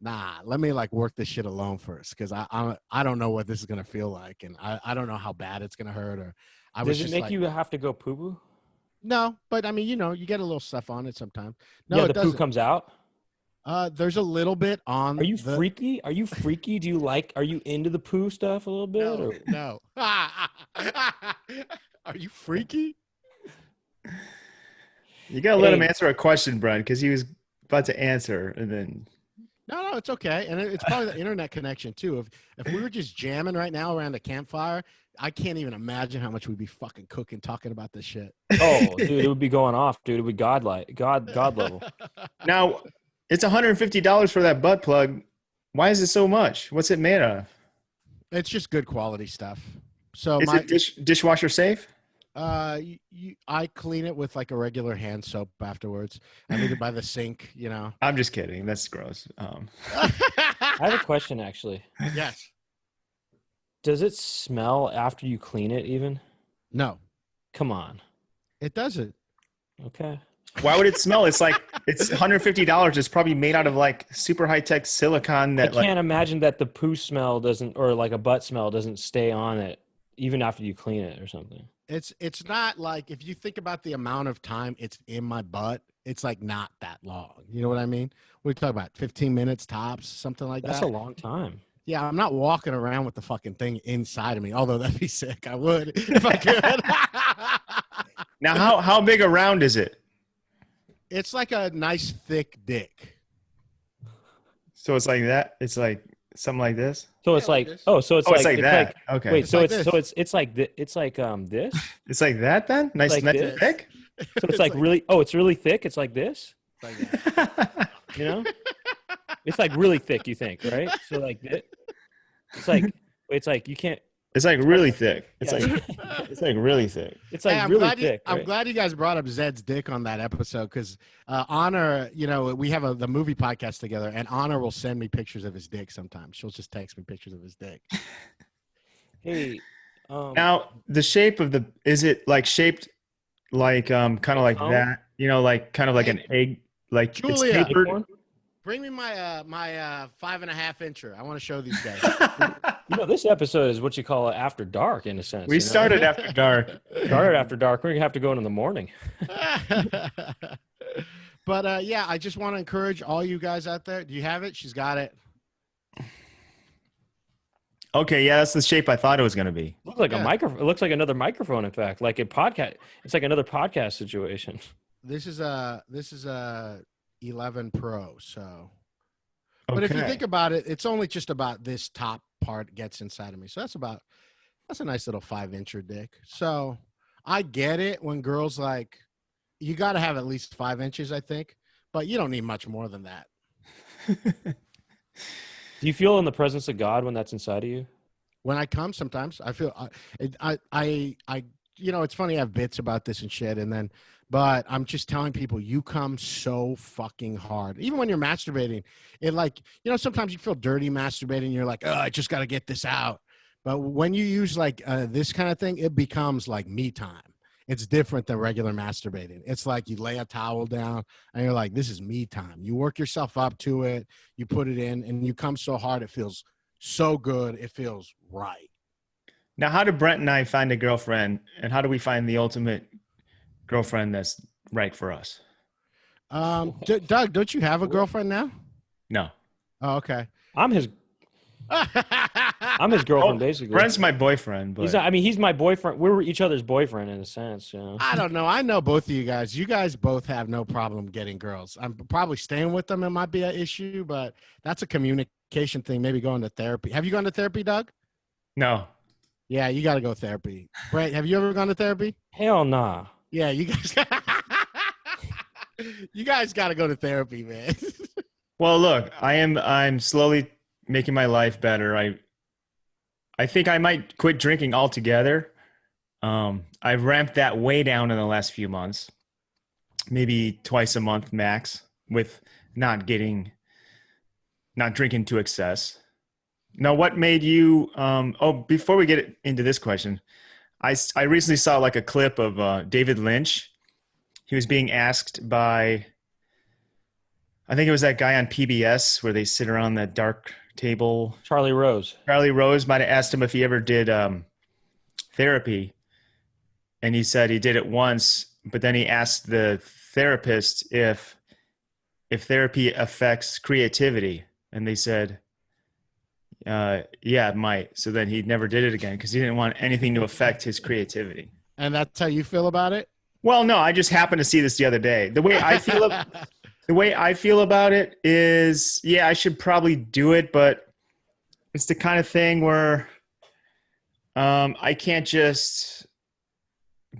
nah, let me, like, work this shit alone first because I don't know what this is going to feel like. And I don't know how bad it's going to hurt. Does it make you have to go poo-poo? No, but, I mean, you know, you get a little stuff on it sometimes. No, yeah, the poo comes out? There's a little bit on. Are you freaky? Are you freaky? Are you into the poo stuff a little bit? No. Are you freaky? You gotta let him answer a question, Brent, because he was about to answer, and then. No, it's okay, and it's probably the internet connection too. If we were just jamming right now around a campfire, I can't even imagine how much we'd be fucking cooking, talking about this shit. Oh, dude, it would be going off, dude. It would be God level. Now. It's $150 for that butt plug. Why is it so much? What's it made of? It's just good quality stuff. So is it dishwasher safe? I clean it with like a regular hand soap afterwards. I leave it by the sink, you know. I'm just kidding. That's gross. I have a question, actually. Yes. Does it smell after you clean it even? No. Come on. It doesn't. Okay. Why would it smell? It's like it's $150. It's probably made out of like super high tech silicone. I can't imagine that the poo smell doesn't, or like a butt smell doesn't stay on it even after you clean it or something. It's not like if you think about the amount of time it's in my butt, it's like not that long. You know what I mean? What are you talking about? 15 minutes tops, something like that. That's a long time. Yeah, I'm not walking around with the fucking thing inside of me. Although that'd be sick. I would if I could. Now, how big around is it? It's like a nice thick dick. So it's like that. It's like something like this. So it's like this. It's like that. Like, okay. Wait, it's so like it's like this. It's like that then. Nice, like nice this? thick. So it's like really. Oh, it's really thick. It's like this. Like that. You know, it's like really thick. You think, right? So like it. It's like you can't. It's like really thick. It's Yeah. it's like really thick. It's like Hey, really thick. I'm right? glad you guys brought up Zed's dick on that episode because Honor, you know, we have the movie podcast together, and Honor will send me pictures of his dick sometimes. She'll just text me pictures of his dick. Hey, Now the shape of is it like shaped like kind of like Oh. that? You know, like kind of like an egg, like Julia. it's tapered. Acorn? Bring me my 5.5 incher. I want to show these guys. This episode is what you call after dark in a sense. We started after dark. Started after dark. We're gonna have to go in the morning. But yeah, I just want to encourage all you guys out there. Do you have it? She's got it. Okay, yeah, that's the shape I thought it was going to be. Looks like a microphone. It looks like another microphone. In fact, like a podcast. It's like another podcast situation. This is a 11 Pro. So, but if you think about it, it's only just about this top part gets inside of me. So that's a nice little 5-incher dick. So I get it when girls like, you got to have at least 5 inches, I think, but you don't need much more than that. Do you feel in the presence of God when that's inside of you? When I come, sometimes I feel I it's funny. I have bits about this and shit, but I'm just telling people, you come so fucking hard. Even when you're masturbating, it sometimes you feel dirty masturbating. You're like, oh, I just got to get this out. But when you use this kind of thing, it becomes like me time. It's different than regular masturbating. It's like you lay a towel down and you're like, this is me time. You work yourself up to it. You put it in and you come so hard. It feels so good. It feels right. Now, how do Brent and I find a girlfriend, and how do we find the ultimate girlfriend that's right for us? Doug, don't you have a girlfriend now? No. Oh, okay. I'm his girlfriend, basically. Brent's my boyfriend, but he's my boyfriend. We're each other's boyfriend in a sense. I don't know. I know both of you guys. You guys both have no problem getting girls. I'm probably staying with them. It might be an issue, but that's a communication thing. Maybe going to therapy. Have you gone to therapy, Doug? No. Yeah, you got to go to therapy. Brent, have you ever gone to therapy? Hell nah. Yeah, you guys. You guys got to go to therapy, man. Well, look, I'm slowly making my life better. I think I might quit drinking altogether. I've ramped that way down in the last few months, maybe twice a month max, with not drinking to excess. Now, what made you? Before we get into this question, I recently saw like a clip of David Lynch. He was being asked by, I think it was that guy on PBS where they sit around that dark table. Charlie Rose might have asked him if he ever did therapy, and he said he did it once, but then he asked the therapist if therapy affects creativity, and they said yeah, it might. So then he never did it again because he didn't want anything to affect his creativity. And that's how you feel about it? Well, no, I just happened to see this the other day. The way I feel about it is, yeah, I should probably do it, but it's the kind of thing where I can't just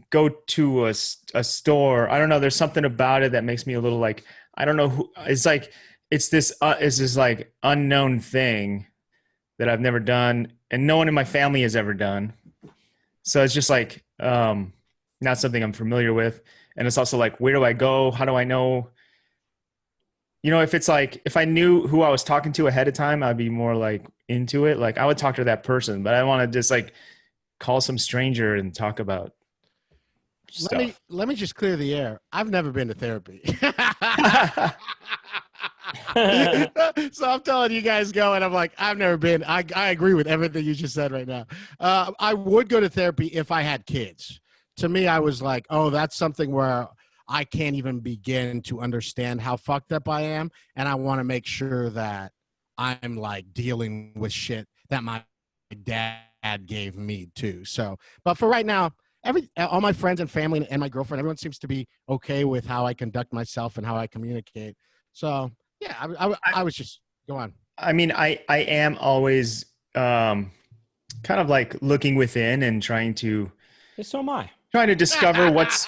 go to a store. I don't know. There's something about it that makes me a little like, I don't know who. It's like it's this like unknown thing that I've never done, and no one in my family has ever done. So it's just like not something I'm familiar with, and it's also like, where do I go? How do I know? If it's like, if I knew who I was talking to ahead of time, I'd be more like into it. Like I would talk to that person, but I want to just like call some stranger and talk about stuff. Let me just clear the air. I've never been to therapy. So I'm telling you guys go, and I'm like, I've never been. I agree with everything you just said right now. I would go to therapy if I had kids. To me, I was like, oh, that's something where I can't even begin to understand how fucked up I am. And I want to make sure that I'm like dealing with shit that my dad gave me too. So, but for right now, all my friends and family and my girlfriend, everyone seems to be okay with how I conduct myself and how I communicate. So yeah, I was just, go on. I mean, I am always kind of like looking within and trying to. So am I. Trying to discover what's,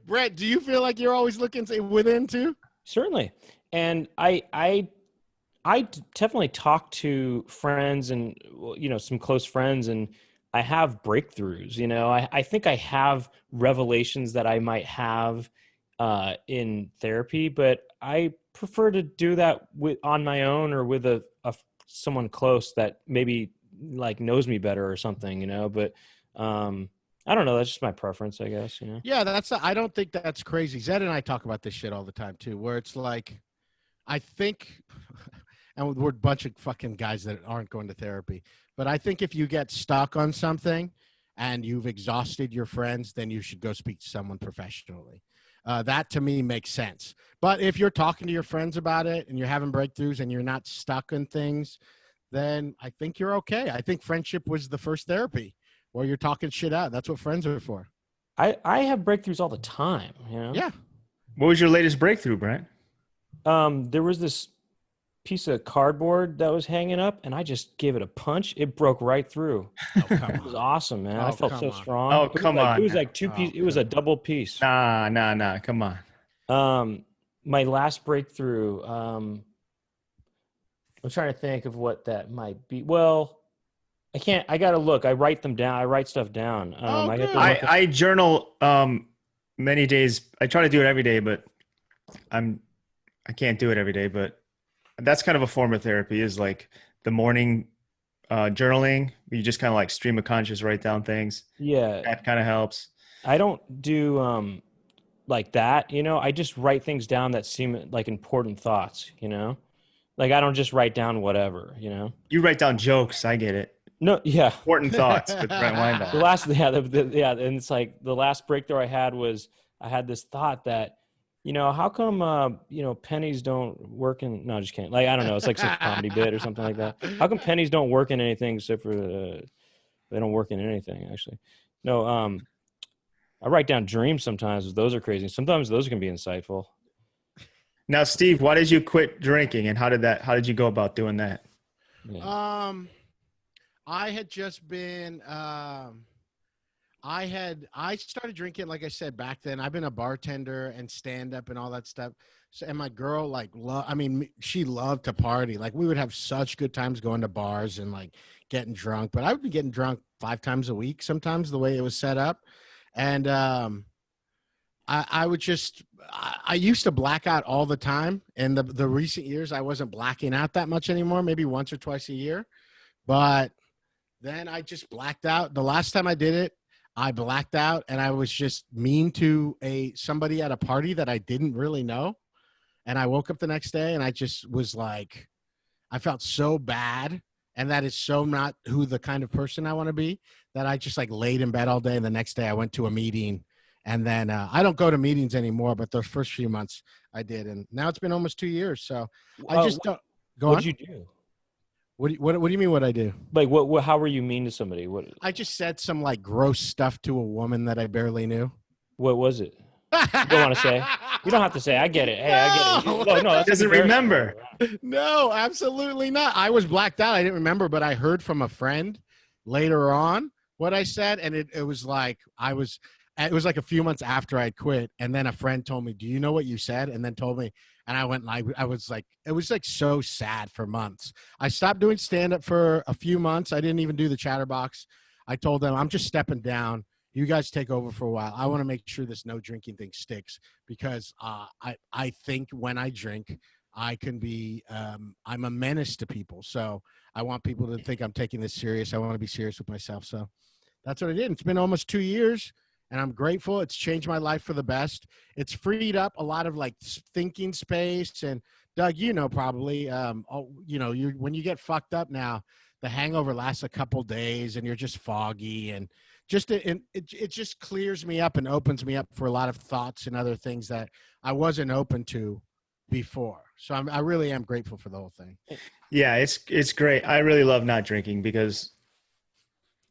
Brett, do you feel like you're always looking within too? Certainly. And I definitely talk to friends and, some close friends, and I have breakthroughs. I think I have revelations that I might have in therapy, but I prefer to do that on my own or with someone close that maybe like knows me better or something, but I I don't know. That's just my preference, I guess. Yeah, I don't think that's crazy. Zed and I talk about this shit all the time too, where it's like, I think, and we're a bunch of fucking guys that aren't going to therapy, but I think if you get stuck on something and you've exhausted your friends, then you should go speak to someone professionally. That to me makes sense. But if you're talking to your friends about it and you're having breakthroughs and you're not stuck on things, then I think you're okay. I think friendship was the first therapy where you're talking shit out. That's what friends are for. I have breakthroughs all the time. Yeah. What was your latest breakthrough, Brent? There was this piece of cardboard that was hanging up, and I just gave it a punch. It broke right through. Oh, come on. It was awesome, man. I felt so strong. Oh, come on. It was like two pieces. It was a double piece. Nah. Come on. My last breakthrough. I'm trying to think of what that might be. Well, I can't. I gotta look. I write them down. I write stuff down. I journal many days. I try to do it every day, but I can't do it every day. But that's kind of a form of therapy. Is like the morning journaling. You just kind of like stream of conscious, write down things. Yeah, that kind of helps. I don't do like that. I just write things down that seem like important thoughts. Like I don't just write down whatever. You write down jokes. I get it. No, yeah. Important thoughts with Brent Weinbach. The last, and it's like the last breakthrough I had was I had this thought that, how come, pennies don't work in, no, just kidding. Like, I don't know. It's like some comedy bit or something like that. How come pennies don't work in anything except for, they don't work in anything actually. No, I write down dreams sometimes. Those are crazy. Sometimes those can be insightful. Now, Steve, why did you quit drinking and how did you go about doing that? Yeah. I had just been, I started drinking, like I said, back then. I've been a bartender and stand up and all that stuff. So, and my girl, she loved to party. Like we would have such good times going to bars and like getting drunk, but I would be getting drunk 5 times a week, sometimes the way it was set up. And, I used to black out all the time. And the recent years, I wasn't blacking out that much anymore, maybe once or twice a year, but then I just blacked out. The last time I did it, I blacked out and I was just mean to somebody at a party that I didn't really know. And I woke up the next day and I just was like, I felt so bad. And that is so not who the kind of person I want to be, that I just like laid in bed all day. And the next day I went to a meeting, and then I don't go to meetings anymore, but those first few months I did. And now it's been almost 2 years. So I just don't go on. What did you do? What do you mean what I do? Like what how were you mean to somebody? What I just said some like gross stuff to a woman that I barely knew. What was it? You don't want to say? You don't have to say. I get it. Hey, I get it. No, that's doesn't remember. No, absolutely not. I was blacked out. I didn't remember, but I heard from a friend later on what I said, and it was like it was like a few months after I'd quit, and then a friend told me, "Do you know what you said?" And then told me, and I went like, I was like, it was like so sad for months. I stopped doing stand-up for a few months. I didn't even do the chatterbox. I told them, I'm just stepping down. You guys take over for a while. I want to make sure this no drinking thing sticks, because I think when I drink, I can be, I'm a menace to people. So I want people to think I'm taking this serious. I want to be serious with myself. So that's what I did. It's been almost 2 years. And I'm grateful. It's changed my life for the best. It's freed up a lot of like thinking space. And Doug, probably, when you get fucked up now, the hangover lasts a couple days and you're just foggy, and it just clears me up and opens me up for a lot of thoughts and other things that I wasn't open to before. So I really am grateful for the whole thing. Yeah, it's great. I really love not drinking, because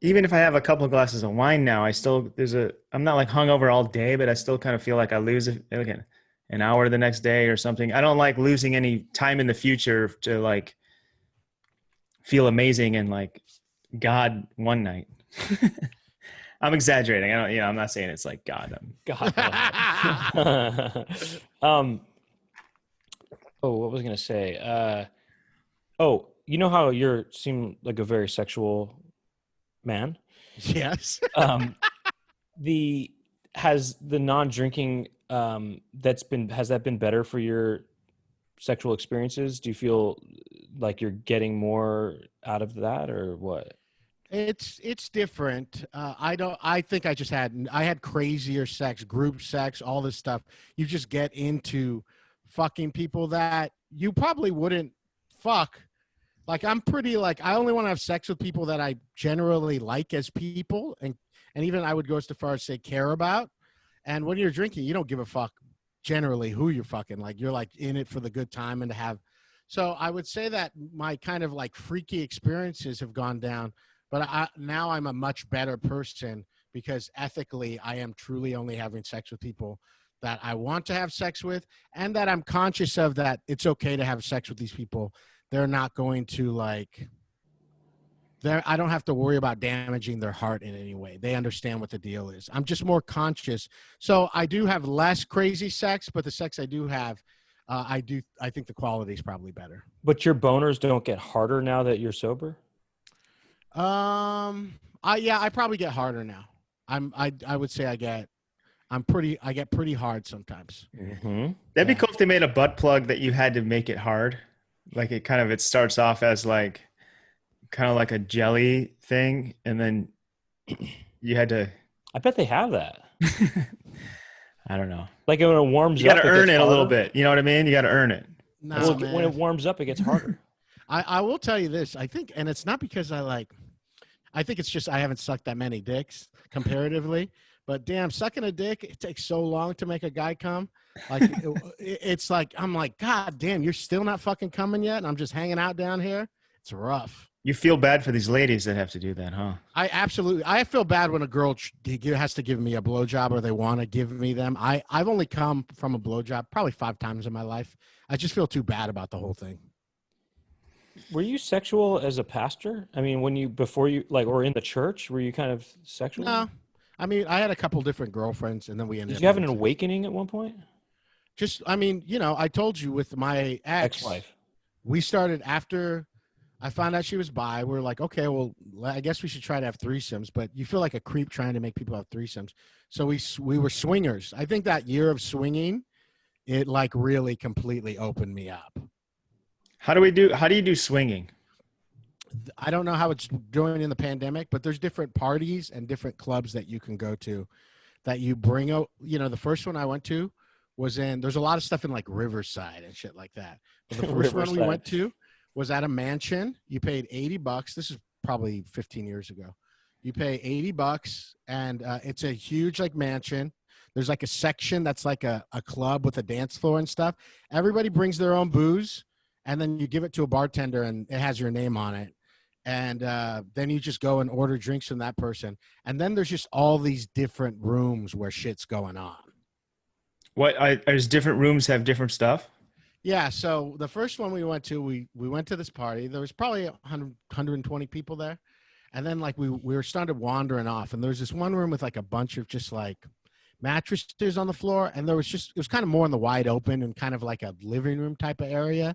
even if I have a couple of glasses of wine now, I'm not like hungover all day, but I still kind of feel like I lose again an hour the next day or something. I don't like losing any time in the future to like feel amazing and like God one night. I'm exaggerating. I'm not saying it's like God. God. What was I going to say? You know how you seem like a very sexual man? Yes. Has the non-drinking has that been better for your sexual experiences? Do you feel like you're getting more out of that, or what? It's different. I think I had crazier sex, group sex, all this stuff. You just get into fucking people that you probably wouldn't fuck. Like I'm pretty like I only want to have sex with people that I generally like as people, and even I would go as far as say care about. And when you're drinking, you don't give a fuck generally who you're fucking. Like you're like in it for the good time and to have. So I would say that my kind of like freaky experiences have gone down. But now I'm a much better person because ethically I am truly only having sex with people that I want to have sex with, and that I'm conscious of that it's okay to have sex with these people. They're not going to like, I don't have to worry about damaging their heart in any way. They understand what the deal is. I'm just more conscious. So I do have less crazy sex, but the sex I do have, I think the quality is probably better. But your boners don't get harder now that you're sober? I probably get harder now. I would say I get pretty hard sometimes. Mm-hmm. That'd be cool if they made a butt plug that you had to make it hard. Like it starts off as like kind of like a jelly thing, and then you had to. I bet they have that. I don't know. Like when it warms up, you got to earn it a little bit. You know what I mean? You got to earn it. No, when it warms up, it gets harder. I will tell you this. I think, and it's not because I think it's just I haven't sucked that many dicks comparatively. But damn, sucking a dick, it takes so long to make a guy come. Like it's like I'm like, God damn, you're still not fucking coming yet, and I'm just hanging out down here. It's rough. You feel bad for these ladies that have to do that, huh? I feel bad when a girl has to give me a blowjob or they want to give me them. I've only come from a blowjob probably 5 times in my life. I just feel too bad about the whole thing. Were you sexual as a pastor? I mean, or in the church, were you kind of sexual? No. I mean, I had a couple different girlfriends, and then we ended up. Did you have an awakening at one point? Just, I mean, I told you with my ex-wife. We started after I found out she was bi. We were like, okay, well, I guess we should try to have threesomes, but you feel like a creep trying to make people have threesomes. So we were swingers. I think that year of swinging, it like really completely opened me up. How do you do swinging? I don't know how it's doing in the pandemic, but there's different parties and different clubs that you can go to that you bring out. The first one I went to there's a lot of stuff in like Riverside and shit like that. But the first one we went to was at a mansion. You paid $80. This is probably 15 years ago. You pay $80 and it's a huge like mansion. There's like a section that's like a club with a dance floor and stuff. Everybody brings their own booze, and then you give it to a bartender and it has your name on it. And then you just go and order drinks from that person. And then there's just all these different rooms where shit's going on. Does different rooms have different stuff? Yeah. So the first one we went to, we went to this party. There was probably 120 people there. And then like we were started wandering off. And there was this one room with like a bunch of just like mattresses on the floor. And it was kind of more in the wide open and kind of like a living room type of area.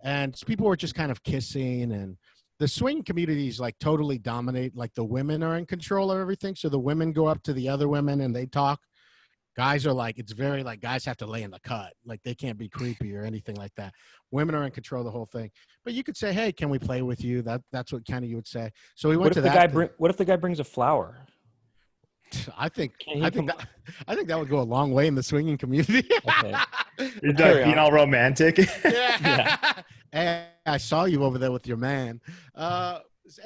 And people were just kind of kissing, and the swing communities like totally dominate. Like the women are in control of everything. So the women go up to the other women and they talk. Guys are like, it's very like guys have to lay in the cut. Like they can't be creepy or anything like that. Women are in control of the whole thing. But you could say, hey, can we play with you? That's what kind of you would say. So we went to that. What if the guy brings a flower? I think that would go a long way in the swinging community. Okay. You're being all romantic. Yeah. Hey, I saw you over there with your man. And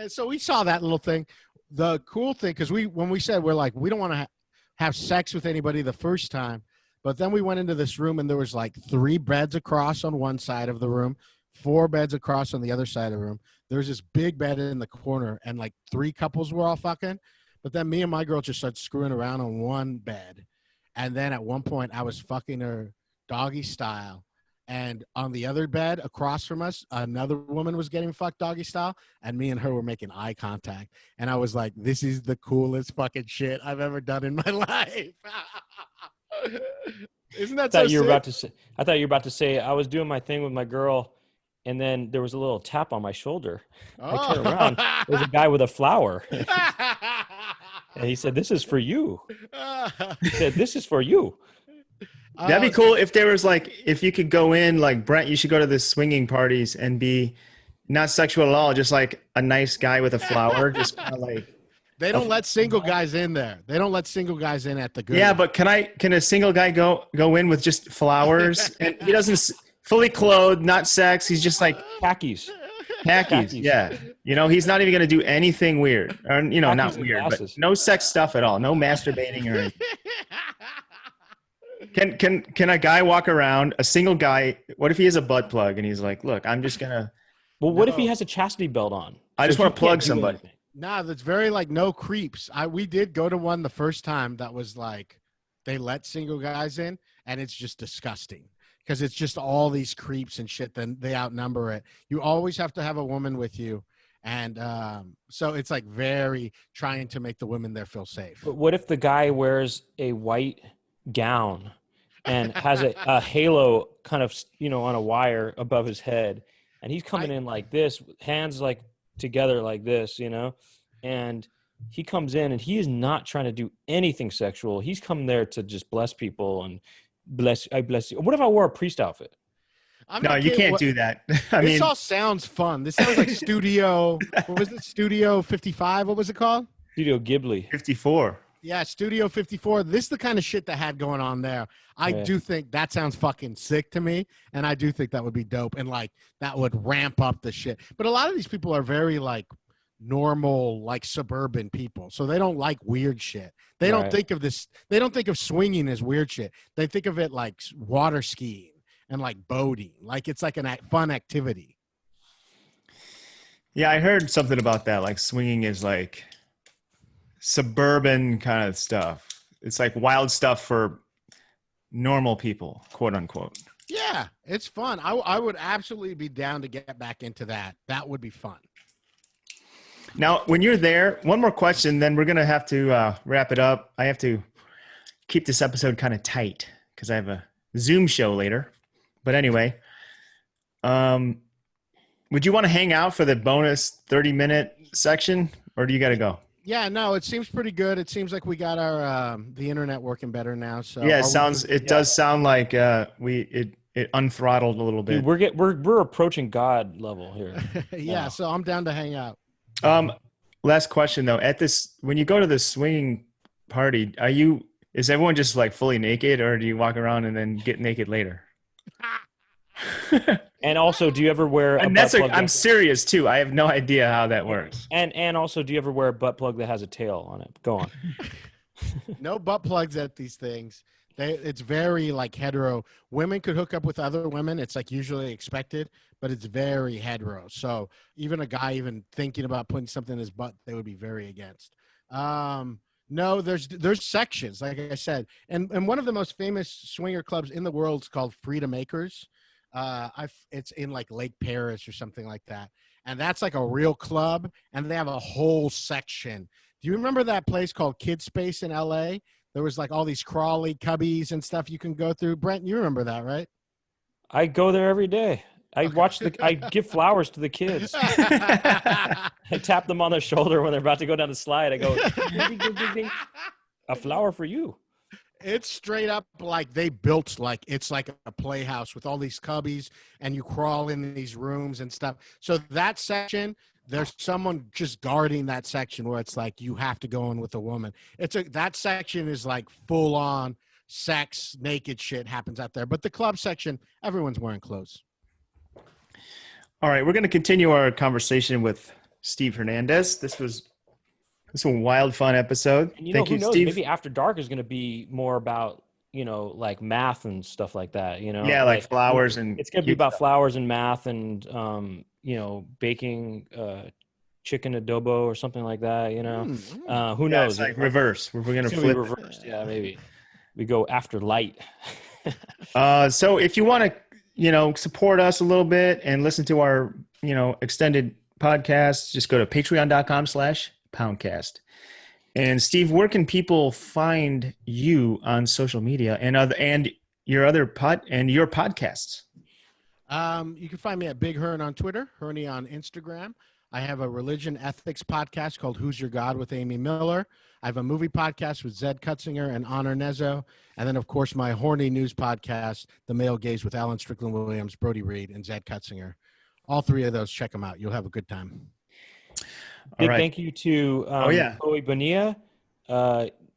so we saw that little thing. The cool thing, because when we said we're like, we don't want to have sex with anybody the first time, but then we went into this room and there was like 3 beds across on one side of the room, 4 beds across on the other side of the room. There was this big bed in the corner, and like 3 couples were all fucking. But then me and my girl just started screwing around on one bed. And then at one point I was fucking her doggy style. And on the other bed across from us, another woman was getting fucked doggy style. And me and her were making eye contact. And I was like, this is the coolest fucking shit I've ever done in my life. Isn't that so sick? I thought you were about to say, I was doing my thing with my girl, and then there was a little tap on my shoulder. I turned around. There's a guy with a flower. And he said, this is for you. He said, this is for you. That'd be cool if there was like, if you could go in, like, Brent, you should go to the swinging parties and be Not sexual at all. Just like a nice guy with a flower. Just kind of like. They don't let single guys in there. They don't let single guys in at the good. Yeah, but can a single guy go in with just flowers? And he doesn't fully clothed, not sex. He's just like Khakis. Yeah. He's not even going to do anything weird. Or, not weird, but no sex stuff at all. No masturbating or anything. Can a guy walk around, a single guy, what if he has a butt plug and he's like, look, I'm just going to. Well, what if he has a chastity belt on? I just want to plug somebody. Nah, that's very like no creeps. We did go to one the first time that was like they let single guys in, and it's just disgusting because it's just all these creeps and shit. Then they outnumber it. You always have to have a woman with you, and so it's like very trying to make the women there feel safe. But what if the guy wears a white gown and has a halo kind of on a wire above his head, and he's coming in like this, hands like together like this, and he comes in and he is not trying to do anything sexual. He's come there to just bless people and I bless you. What if I wore a priest outfit? No, you can't do that. This all sounds fun. This sounds like Studio. What was it? Studio 55. What was it called? Studio Ghibli. 54. Yeah, Studio 54. This is the kind of shit that had going on there. I do think that sounds fucking sick to me, and I do think that would be dope, and like that would ramp up the shit. But a lot of these people are very like normal, like suburban people, so they don't like weird shit. They don't think of this. They don't think of swinging as weird shit. They think of it like water skiing and like boating, like it's like a fun activity. Yeah, I heard something about that. Like swinging is like suburban kind of stuff. It's like wild stuff for normal people, quote unquote. Yeah, it's fun. I would absolutely be down to get back into that. That would be fun. Now, when you're there, one more question, then we're going to have to wrap it up. I have to keep this episode kind of tight because I have a Zoom show later. But anyway, would you want to hang out for the bonus 30-minute section, or do you got to go? Yeah, no, it seems pretty good. It seems like we got our the internet working better now. So yeah, it does sound like it unthrottled a little bit. Dude, we're approaching God level here. Yeah, wow. So I'm down to hang out. Last question though. When you go to the swinging party, is everyone just like fully naked, or do you walk around and then get naked later? And also, do you ever wear a butt plug? I'm serious too. I have no idea how that works. And also, do you ever wear a butt plug that has a tail on it? Go on. No butt plugs at these things. It's very like hetero. Women could hook up with other women. It's like usually expected, but it's very hetero. So even a guy even thinking about putting something in his butt, they would be very against. No, there's sections, like I said, and one of the most famous swinger clubs in the world is called Freedom Acres. It's in like Lake Paris or something like that, and that's like a real club, and they have a whole section. Do you remember that place called Kid Space in LA? There was like all these crawly cubbies and stuff you can go through. Brent, you remember that, right? I go there every day. I give flowers to the kids. I tap them on their shoulder when they're about to go down the slide. I go, ding, ding, ding, ding. A flower for you. It's straight up like they built like it's like a playhouse with all these cubbies, and you crawl in these rooms and stuff. So that section, there's someone just guarding that section where it's like you have to go in with a woman. That section is like full on sex, naked shit happens out there. But the club section, everyone's wearing clothes. All right, we're going to continue our conversation with Steve Hernandez. This was a wild, fun episode. And Thank you, who knows? Steve. Maybe After Dark is going to be more about, like math and stuff like that. Yeah, like flowers and it's going to be about flowers and math and baking chicken adobo or something like that. Who knows? It's like reverse. We're going to flip reversed. Yeah, maybe we go after light. So if you want to, support us a little bit and listen to our, extended podcast, just go to patreon.com/Poundcast. And Steve, where can people find you on social media and your podcasts? You can find me at Big Hern on Twitter, Hernie on Instagram. I have a religion ethics podcast called Who's Your God with Amy Miller. I have a movie podcast with Zed Kutzinger and Honor Nezzo. And then, of course, my horny news podcast, The Male Gaze with Alan Strickland Williams, Brody Reed, and Zed Kutzinger. All three of those, check them out. You'll have a good time. Big right. thank you to Chloe Bonilla,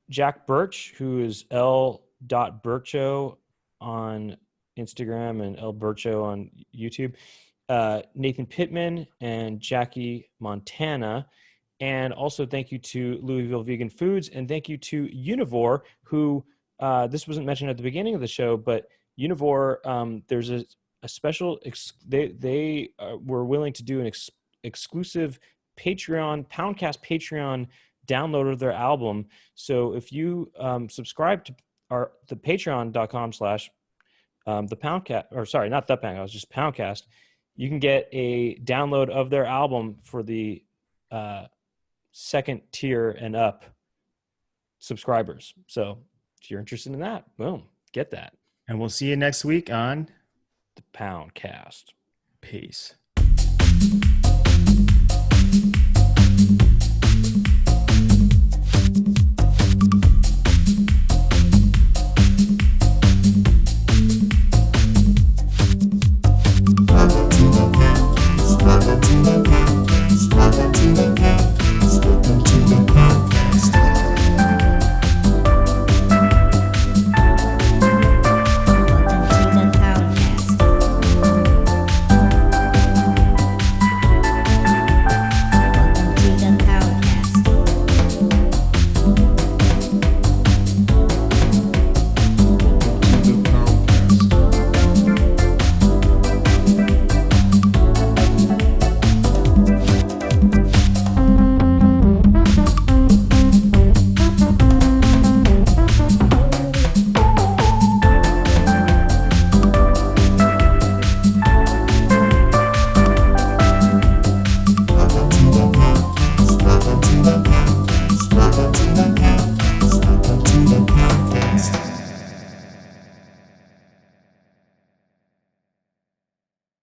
Jack Birch, who is L.Bircho on Instagram and L Bircho on YouTube, Nathan Pittman and Jackie Montana. And also thank you to Louisville Vegan Foods, and thank you to Univore, who this wasn't mentioned at the beginning of the show, but Univore, there's a special, they were willing to do an exclusive Poundcast Patreon download of their album. So if you subscribe to the patreon.com/ the Poundcast, or sorry, not the Poundcast, just Poundcast, you can get a download of their album for the second tier and up subscribers. So if you're interested in that, boom, get that. And we'll see you next week on The Poundcast. Peace.